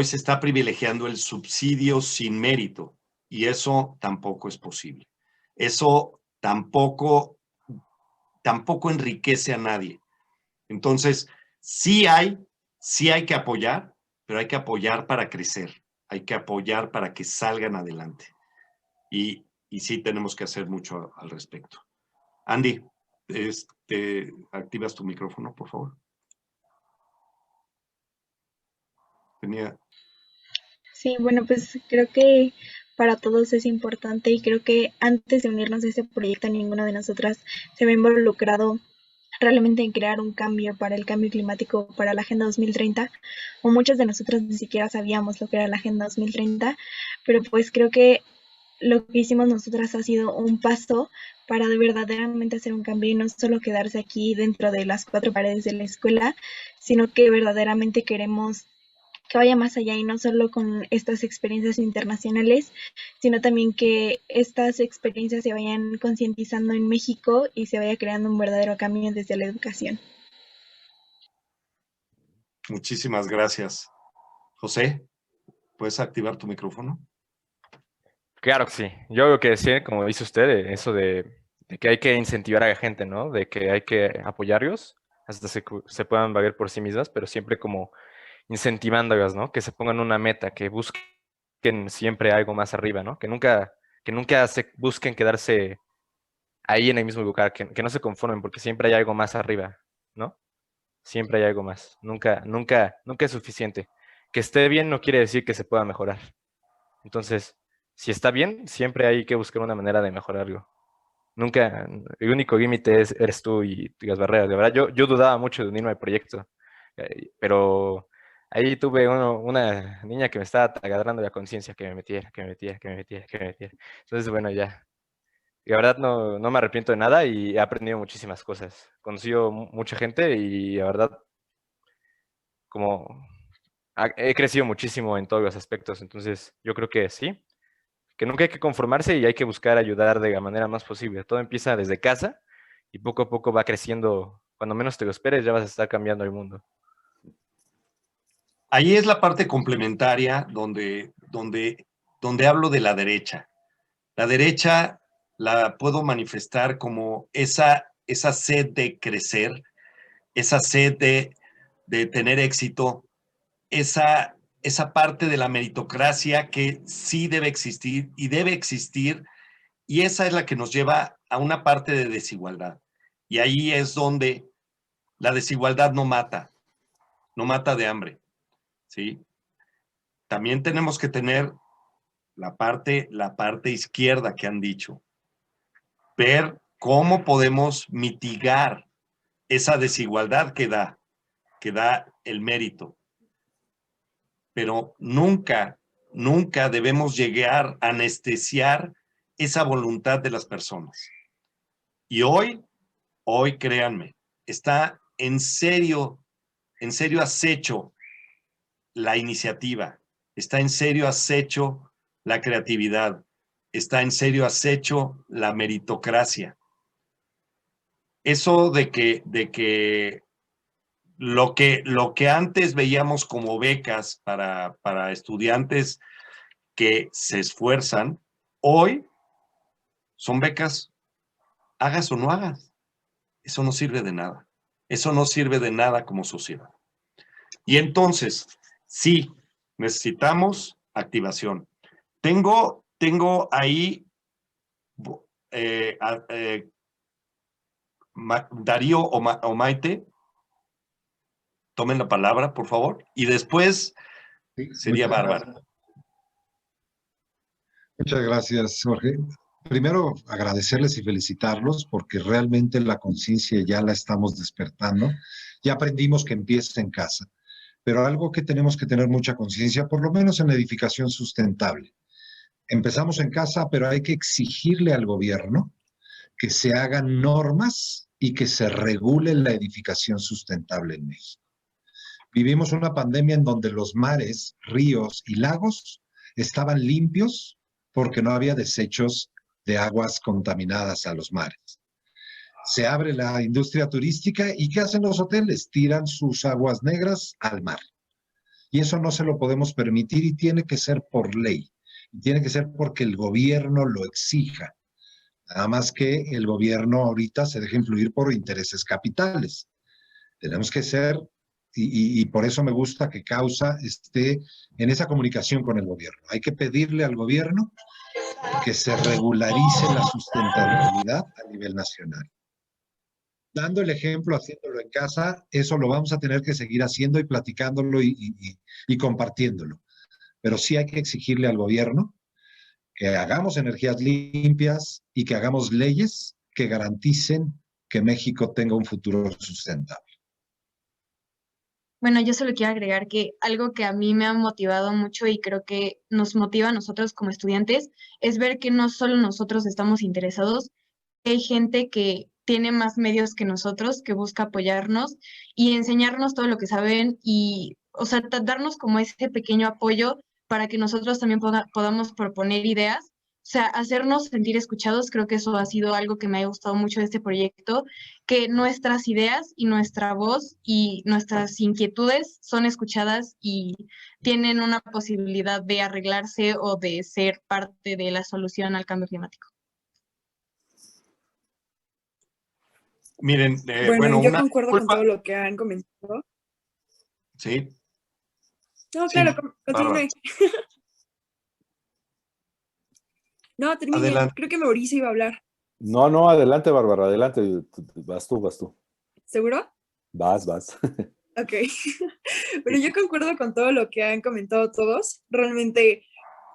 se está privilegiando el subsidio sin mérito y eso tampoco es posible. Eso tampoco enriquece a nadie. Entonces, sí hay que apoyar, pero hay que apoyar para crecer, hay que apoyar para que salgan adelante. Y sí tenemos que hacer mucho al respecto. Andy, activas tu micrófono, por favor. Sí, bueno, pues creo que para todos es importante y creo que antes de unirnos a este proyecto ninguna de nosotras se ve involucrado realmente en crear un cambio para el cambio climático, para la Agenda 2030, o muchos de nosotros ni siquiera sabíamos lo que era la Agenda 2030, pero pues creo que lo que hicimos nosotras ha sido un paso para de verdaderamente hacer un cambio y no solo quedarse aquí dentro de las cuatro paredes de la escuela, sino que verdaderamente queremos que vaya más allá y no solo con estas experiencias internacionales, sino también que estas experiencias se vayan concientizando en México y se vaya creando un verdadero cambio desde la educación. Muchísimas gracias. José, ¿puedes activar tu micrófono? Claro que sí. Yo creo que decir, como dice usted, eso de que hay que incentivar a la gente, ¿no? De que hay que apoyarlos hasta se puedan valer por sí mismas, pero siempre como incentivándolas, ¿no? Que se pongan una meta, que busquen siempre algo más arriba, ¿no? Que nunca se busquen quedarse ahí en el mismo lugar, que no se conformen, porque siempre hay algo más arriba, ¿no? Siempre hay algo más. Nunca es suficiente. Que esté bien no quiere decir que se pueda mejorar. Entonces, si está bien, siempre hay que buscar una manera de mejorarlo. Nunca, el único límite eres tú y las barreras. De verdad, yo dudaba mucho de unirme al proyecto, pero ahí tuve una niña que me estaba taladrando la conciencia, que me metiera. Entonces, bueno, ya. Y la verdad no me arrepiento de nada y he aprendido muchísimas cosas. Conocido mucha gente y la verdad, como he crecido muchísimo en todos los aspectos. Entonces, yo creo que sí, que nunca hay que conformarse y hay que buscar ayudar de la manera más posible. Todo empieza desde casa y poco a poco va creciendo. Cuando menos te lo esperes, ya vas a estar cambiando el mundo. Ahí es la parte complementaria donde hablo de la derecha. La derecha la puedo manifestar como esa sed de crecer, esa sed de tener éxito, esa parte de la meritocracia que sí debe existir, y esa es la que nos lleva a una parte de desigualdad. Y ahí es donde la desigualdad no mata de hambre, ¿sí? También tenemos que tener la parte izquierda que han dicho, ver cómo podemos mitigar esa desigualdad que da el mérito. Pero nunca nunca debemos llegar a anestesiar esa voluntad de las personas. Y hoy, créanme, está en serio acecho la iniciativa, está en serio acecho la creatividad, está en serio acecho la meritocracia. Eso de que lo que antes veíamos como becas para estudiantes que se esfuerzan, hoy son becas, hagas o no hagas. Eso no sirve de nada. Eso no sirve de nada como sociedad. Y entonces, sí, necesitamos activación. Tengo ahí Darío o Maite, tomen la palabra, por favor, y después sería Bárbara. Muchas gracias, Jorge. Primero, agradecerles y felicitarlos porque realmente la conciencia ya la estamos despertando. Ya aprendimos que empieza en casa, pero algo que tenemos que tener mucha conciencia, por lo menos en la edificación sustentable. Empezamos en casa, pero hay que exigirle al gobierno que se hagan normas y que se regule la edificación sustentable en México. Vivimos una pandemia en donde los mares, ríos y lagos estaban limpios porque no había desechos de aguas contaminadas a los mares. Se abre la industria turística y ¿qué hacen los hoteles? Tiran sus aguas negras al mar. Y eso no se lo podemos permitir y tiene que ser por ley. Y tiene que ser porque el gobierno lo exija. Nada más que el gobierno ahorita se deja influir por intereses capitales. Tenemos que ser, y por eso me gusta que Causa esté en esa comunicación con el gobierno. Hay que pedirle al gobierno que se regularice la sustentabilidad a nivel nacional. Dando el ejemplo, haciéndolo en casa, eso lo vamos a tener que seguir haciendo y platicándolo y compartiéndolo. Pero sí hay que exigirle al gobierno que hagamos energías limpias y que hagamos leyes que garanticen que México tenga un futuro sustentable. Bueno, yo solo quiero agregar que algo que a mí me ha motivado mucho y creo que nos motiva a nosotros como estudiantes es ver que no solo nosotros estamos interesados, hay gente que tiene más medios que nosotros, que busca apoyarnos y enseñarnos todo lo que saben y, o sea, darnos como ese pequeño apoyo para que nosotros también podamos proponer ideas. O sea, hacernos sentir escuchados, creo que eso ha sido algo que me ha gustado mucho de este proyecto, que nuestras ideas y nuestra voz y nuestras inquietudes son escuchadas y tienen una posibilidad de arreglarse o de ser parte de la solución al cambio climático. Miren, bueno, yo concuerdo con todo lo que han comentado. Sí. No, claro, continúe. No, termine. Adelante. Creo que Mauricio iba a hablar. No, adelante, Bárbara, adelante. Vas tú. ¿Seguro? Vas. Ok. Pero yo concuerdo con todo lo que han comentado todos. Realmente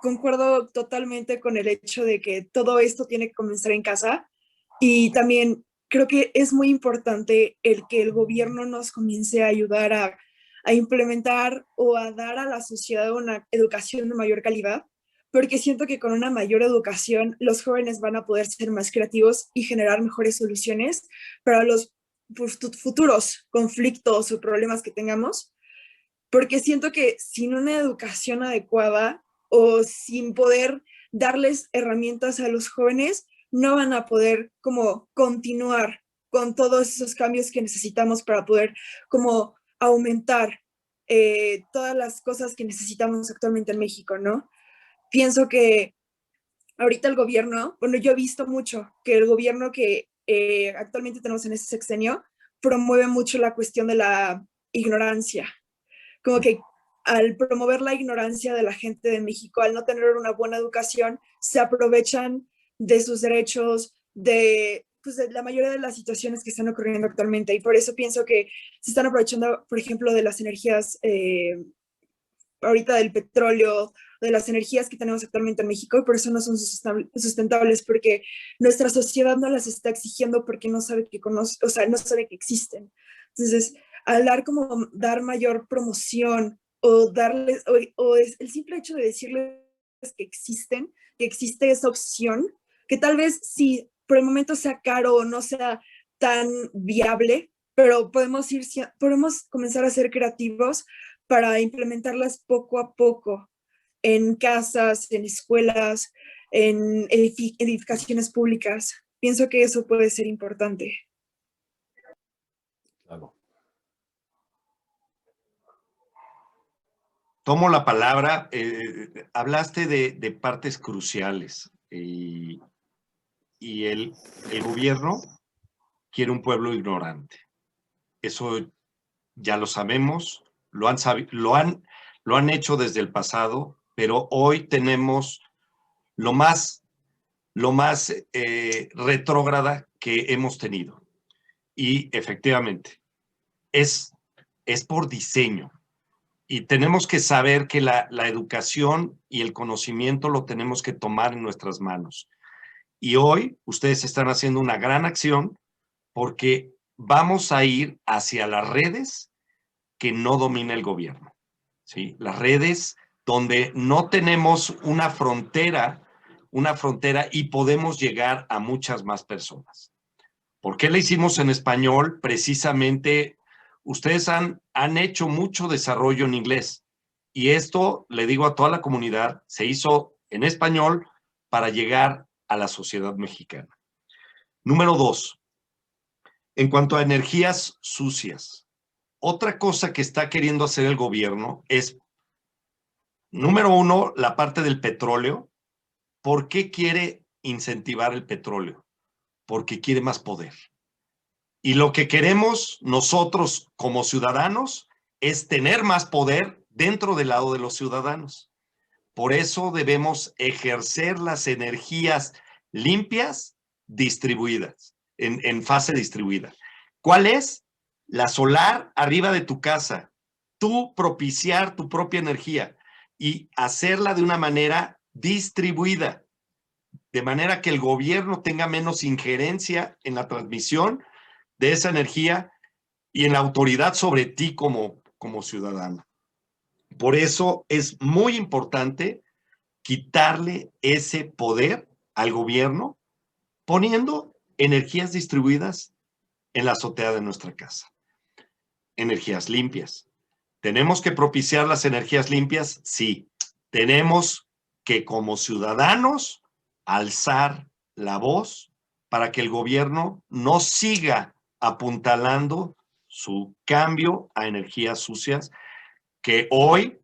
concuerdo totalmente con el hecho de que todo esto tiene que comenzar en casa. Y también creo que es muy importante el que el gobierno nos comience a ayudar a implementar o a dar a la sociedad una educación de mayor calidad, porque siento que con una mayor educación los jóvenes van a poder ser más creativos y generar mejores soluciones para los futuros conflictos o problemas que tengamos, porque siento que sin una educación adecuada o sin poder darles herramientas a los jóvenes, no van a poder como continuar con todos esos cambios que necesitamos para poder como aumentar todas las cosas que necesitamos actualmente en México, ¿no? Pienso que ahorita el gobierno, bueno, yo he visto mucho que el gobierno que actualmente tenemos en este sexenio promueve mucho la cuestión de la ignorancia. Como que al promover la ignorancia de la gente de México, al no tener una buena educación, se aprovechan de sus derechos, de la mayoría de las situaciones que están ocurriendo actualmente. Y por eso pienso que se están aprovechando, por ejemplo, de las energías, ahorita del petróleo, de las energías que tenemos actualmente en México, y por eso no son sustentables, porque nuestra sociedad no las está exigiendo porque no sabe que no sabe que existen. Entonces, al dar mayor promoción o darles, o es el simple hecho de decirles que existen, que existe esa opción, que tal vez sí, por el momento sea caro o no sea tan viable, pero podemos comenzar a ser creativos para implementarlas poco a poco en casas, en escuelas, en edificaciones públicas. Pienso que eso puede ser importante. Claro. Tomo la palabra. Hablaste de partes cruciales y el gobierno quiere un pueblo ignorante. Eso ya lo sabemos, lo han hecho desde el pasado, pero hoy tenemos lo más retrógrada que hemos tenido. Y efectivamente, es por diseño. Y tenemos que saber que la educación y el conocimiento lo tenemos que tomar en nuestras manos. Y hoy ustedes están haciendo una gran acción porque vamos a ir hacia las redes que no domina el gobierno, ¿sí? Las redes donde no tenemos una frontera y podemos llegar a muchas más personas. ¿Por qué la hicimos en español? Precisamente, ustedes han hecho mucho desarrollo en inglés. Y esto, le digo a toda la comunidad, se hizo en español para llegar a la sociedad mexicana. Número 2, en cuanto a energías sucias, otra cosa que está queriendo hacer el gobierno es, número 1, la parte del petróleo. ¿Por qué quiere incentivar el petróleo? Porque quiere más poder. Y lo que queremos nosotros como ciudadanos es tener más poder dentro del lado de los ciudadanos. Por eso debemos ejercer las energías limpias distribuidas, en fase distribuida. ¿Cuál es? La solar arriba de tu casa. Tú propiciar tu propia energía y hacerla de una manera distribuida, de manera que el gobierno tenga menos injerencia en la transmisión de esa energía y en la autoridad sobre ti como ciudadano. Por eso es muy importante quitarle ese poder al gobierno poniendo energías distribuidas en la azotea de nuestra casa. Energías limpias. ¿Tenemos que propiciar las energías limpias? Sí. Tenemos que, como ciudadanos, alzar la voz para que el gobierno no siga apuntalando su cambio a energías sucias, que hoy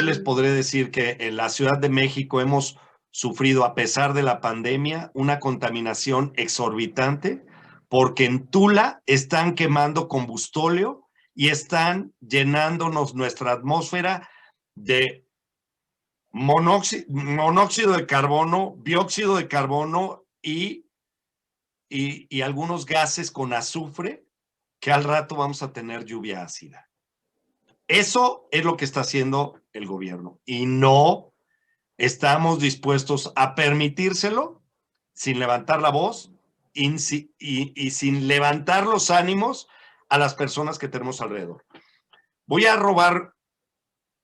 les podré decir que en la Ciudad de México hemos sufrido, a pesar de la pandemia, una contaminación exorbitante, porque en Tula están quemando combustóleo y están llenándonos nuestra atmósfera de monóxido de carbono, dióxido de carbono y algunos gases con azufre, que al rato vamos a tener lluvia ácida. Eso es lo que está haciendo el gobierno y no estamos dispuestos a permitírselo sin levantar la voz y sin levantar los ánimos a las personas que tenemos alrededor. Voy a robar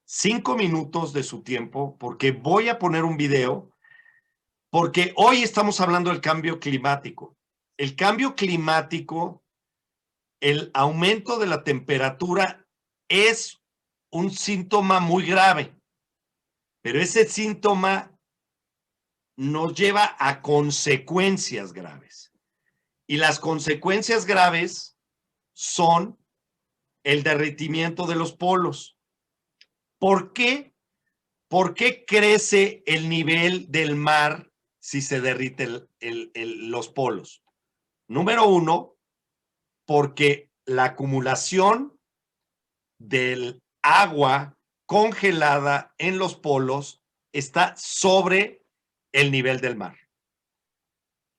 5 minutos de su tiempo porque voy a poner un video, porque hoy estamos hablando del cambio climático. El cambio climático, el aumento de la temperatura es un síntoma muy grave, pero ese síntoma nos lleva a consecuencias graves. Y las consecuencias graves son el derretimiento de los polos. ¿Por qué? ¿Por qué crece el nivel del mar si se derriten los polos? Número 1, porque la acumulación del agua congelada en los polos está sobre el nivel del mar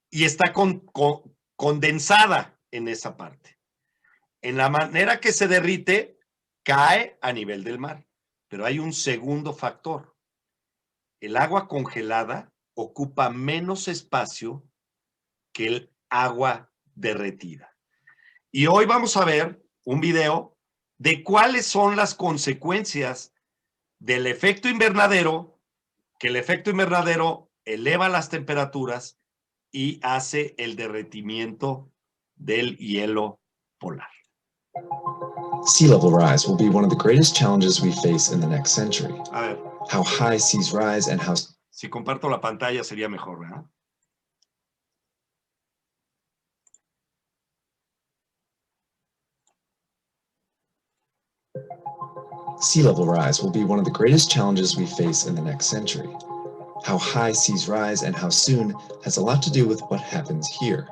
y está condensada en esa parte. En la manera que se derrite, cae a nivel del mar. Pero hay un segundo factor. El agua congelada ocupa menos espacio que el agua derretida. Y hoy vamos a ver un video de cuáles son las consecuencias del efecto invernadero, que el efecto invernadero eleva las temperaturas y hace el derretimiento del hielo polar. Sea level rise will be one of the greatest challenges we face in the next century. A ver, How high seas rise and how... si comparto la pantalla sería mejor, ¿verdad? Sea level rise will be one of the greatest challenges we face in the next century. How high seas rise and how soon has a lot to do with what happens here.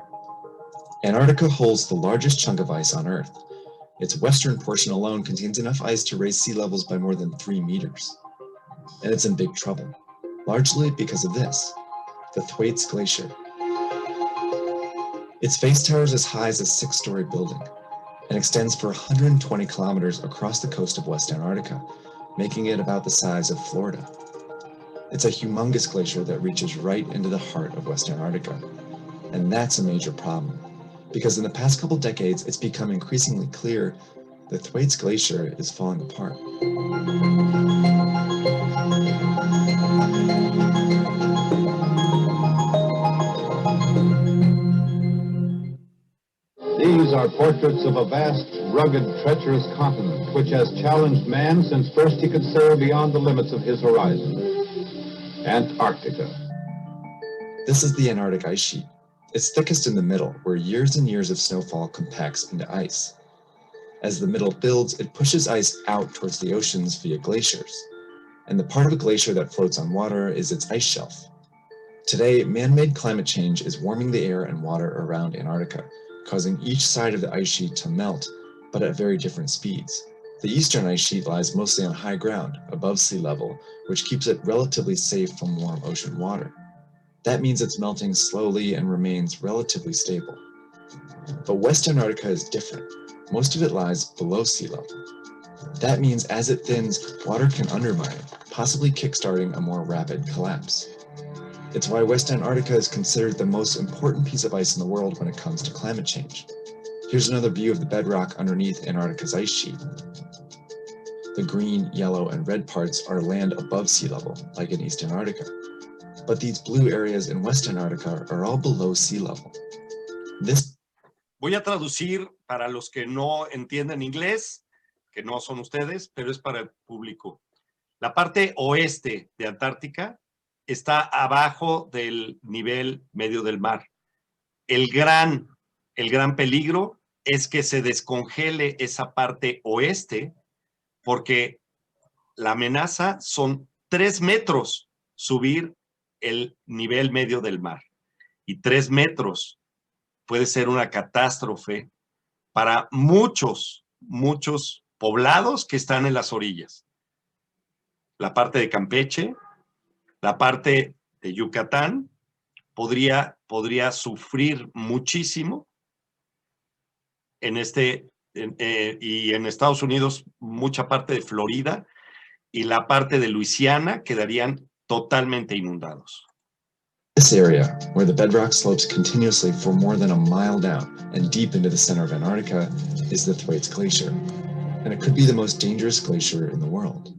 Antarctica holds the largest chunk of ice on Earth. Its western portion alone contains enough ice to raise sea levels by more than 3 meters. And it's in big trouble, largely because of this, the Thwaites Glacier. Its face towers as high as a 6-story building and extends for 120 kilometers across the coast of West Antarctica, making it about the size of Florida. It's a humongous glacier that reaches right into the heart of West Antarctica. And that's a major problem, because in the past couple decades, it's become increasingly clear the Thwaites Glacier is falling apart. These are portraits of a vast, rugged, treacherous continent which has challenged man since first he could sail beyond the limits of his horizon. Antarctica. This is the Antarctic ice sheet. It's thickest in the middle, where years and years of snowfall compacts into ice. As the middle builds, it pushes ice out towards the oceans via glaciers. And the part of a glacier that floats on water is its ice shelf. Today, man-made climate change is warming the air and water around Antarctica, causing each side of the ice sheet to melt, but at very different speeds. The eastern ice sheet lies mostly on high ground, above sea level, which keeps it relatively safe from warm ocean water. That means it's melting slowly and remains relatively stable. But West Antarctica is different. Most of it lies below sea level. That means as it thins, water can undermine it, possibly kickstarting a more rapid collapse. It's why West Antarctica is considered the most important piece of ice in the world when it comes to climate change. Here's another view of the bedrock underneath Antarctica's ice sheet. The green, yellow, and red parts are land above sea level, like in East Antarctica. But these blue areas in West Antarctica are all below sea level. Voy a traducir para los que no entienden inglés, que no son ustedes, pero es para el público. La parte oeste de Antártica está abajo del nivel medio del mar. El gran peligro es que se descongele esa parte oeste, porque la amenaza son 3 metros subir el nivel medio del mar. Y 3 metros puede ser una catástrofe para muchos poblados que están en las orillas. La parte de Campeche, la parte de Yucatán podría sufrir muchísimo y en Estados Unidos mucha parte de Florida y la parte de Luisiana quedarían totalmente inundados. This area, where the bedrock slopes continuously for more than a mile down and deep into the center of Antarctica, is the Thwaites Glacier, and it could be the most dangerous glacier in the world.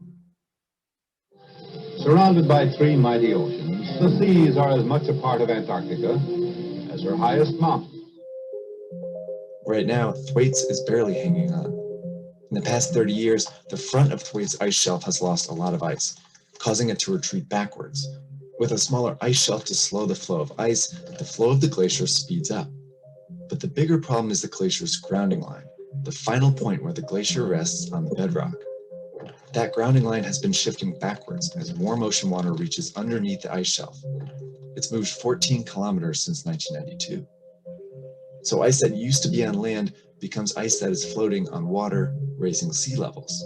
Surrounded by 3 mighty oceans, the seas are as much a part of Antarctica as her highest mountain. Right now, Thwaites is barely hanging on. In the past 30 years, the front of Thwaites ice shelf has lost a lot of ice, causing it to retreat backwards. With a smaller ice shelf to slow the flow of ice, the flow of the glacier speeds up. But the bigger problem is the glacier's grounding line, the final point where the glacier rests on the bedrock. That grounding line has been shifting backwards as warm ocean water reaches underneath the ice shelf. It's moved 14 kilometers since 1992. So ice that used to be on land becomes ice that is floating on water, raising sea levels.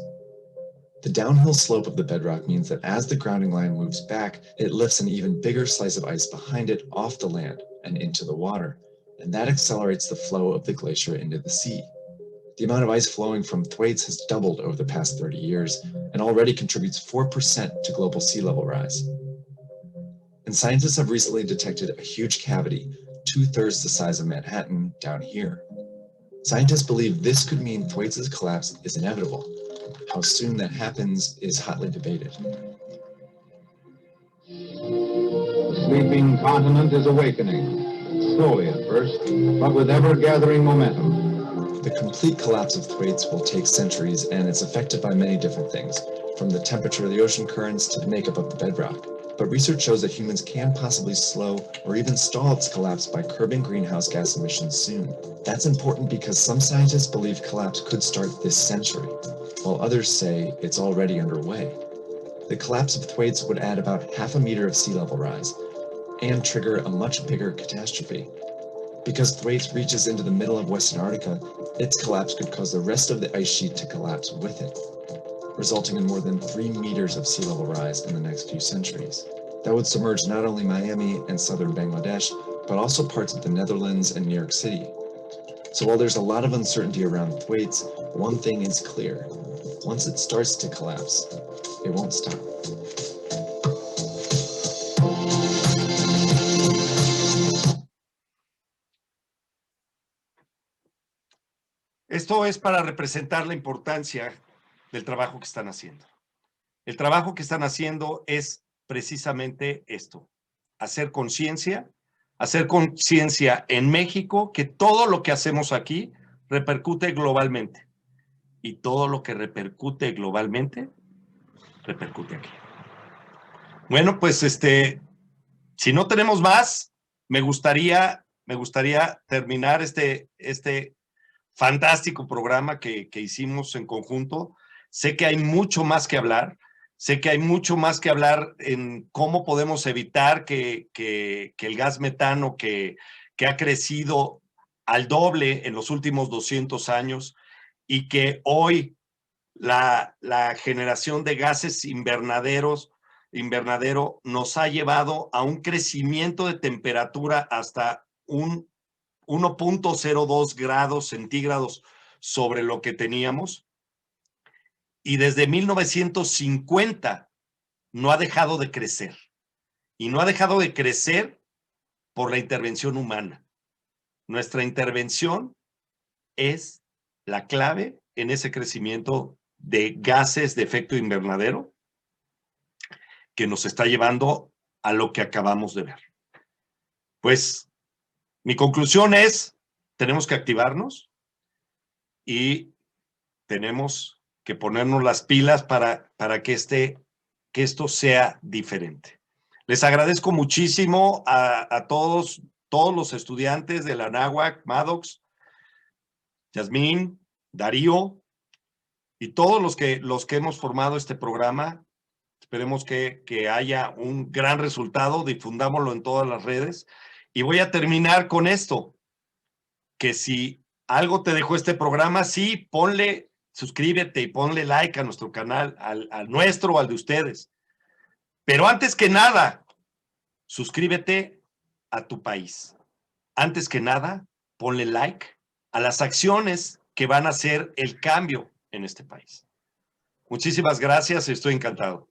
The downhill slope of the bedrock means that as the grounding line moves back, it lifts an even bigger slice of ice behind it off the land and into the water, and that accelerates the flow of the glacier into the sea. The amount of ice flowing from Thwaites has doubled over the past 30 years and already contributes 4% to global sea level rise. And scientists have recently detected a huge cavity, 2/3 the size of Manhattan, down here. Scientists believe this could mean Thwaites' collapse is inevitable. How soon that happens is hotly debated. The sleeping continent is awakening, slowly at first, but with ever-gathering momentum. The complete collapse of Thwaites will take centuries, and it's affected by many different things, from the temperature of the ocean currents to the makeup of the bedrock. But research shows that humans can possibly slow or even stall its collapse by curbing greenhouse gas emissions soon. That's important because some scientists believe collapse could start this century, while others say it's already underway. The collapse of Thwaites would add about 0.5 meter of sea level rise and trigger a much bigger catastrophe. Because Thwaites reaches into the middle of West Antarctica, its collapse could cause the rest of the ice sheet to collapse with it, resulting in more than 3 meters of sea level rise in the next few centuries. That would submerge not only Miami and southern Bangladesh, but also parts of the Netherlands and New York City. So while there's a lot of uncertainty around Thwaites, one thing is clear. Once it starts to collapse, it won't stop. Esto es para representar la importancia del trabajo que están haciendo. El trabajo que están haciendo es precisamente esto, hacer conciencia en México, que todo lo que hacemos aquí repercute globalmente. Y todo lo que repercute globalmente, repercute aquí. Bueno, pues si no tenemos más, me gustaría terminar este fantástico programa que hicimos en conjunto. Sé que hay mucho más que hablar. Sé que hay mucho más que hablar en cómo podemos evitar que el gas metano que ha crecido al doble en los últimos 200 años y que hoy la generación de gases invernadero nos ha llevado a un crecimiento de temperatura hasta un 1.02 grados centígrados sobre lo que teníamos. Y desde 1950 no ha dejado de crecer. Y no ha dejado de crecer por la intervención humana. Nuestra intervención es la clave en ese crecimiento de gases de efecto invernadero que nos está llevando a lo que acabamos de ver. Pues mi conclusión es, tenemos que activarnos y tenemos que ponernos las pilas para que esto sea diferente. Les agradezco muchísimo a todos los estudiantes de la Anáhuac, Maddox, Yasmín, Darío y todos los que hemos formado este programa. Esperemos que haya un gran resultado, difundámoslo en todas las redes. Y voy a terminar con esto, que si algo te dejó este programa, sí, suscríbete y ponle like a nuestro canal, al nuestro o al de ustedes. Pero antes que nada, suscríbete a tu país. Antes que nada, ponle like a las acciones que van a hacer el cambio en este país. Muchísimas gracias, estoy encantado.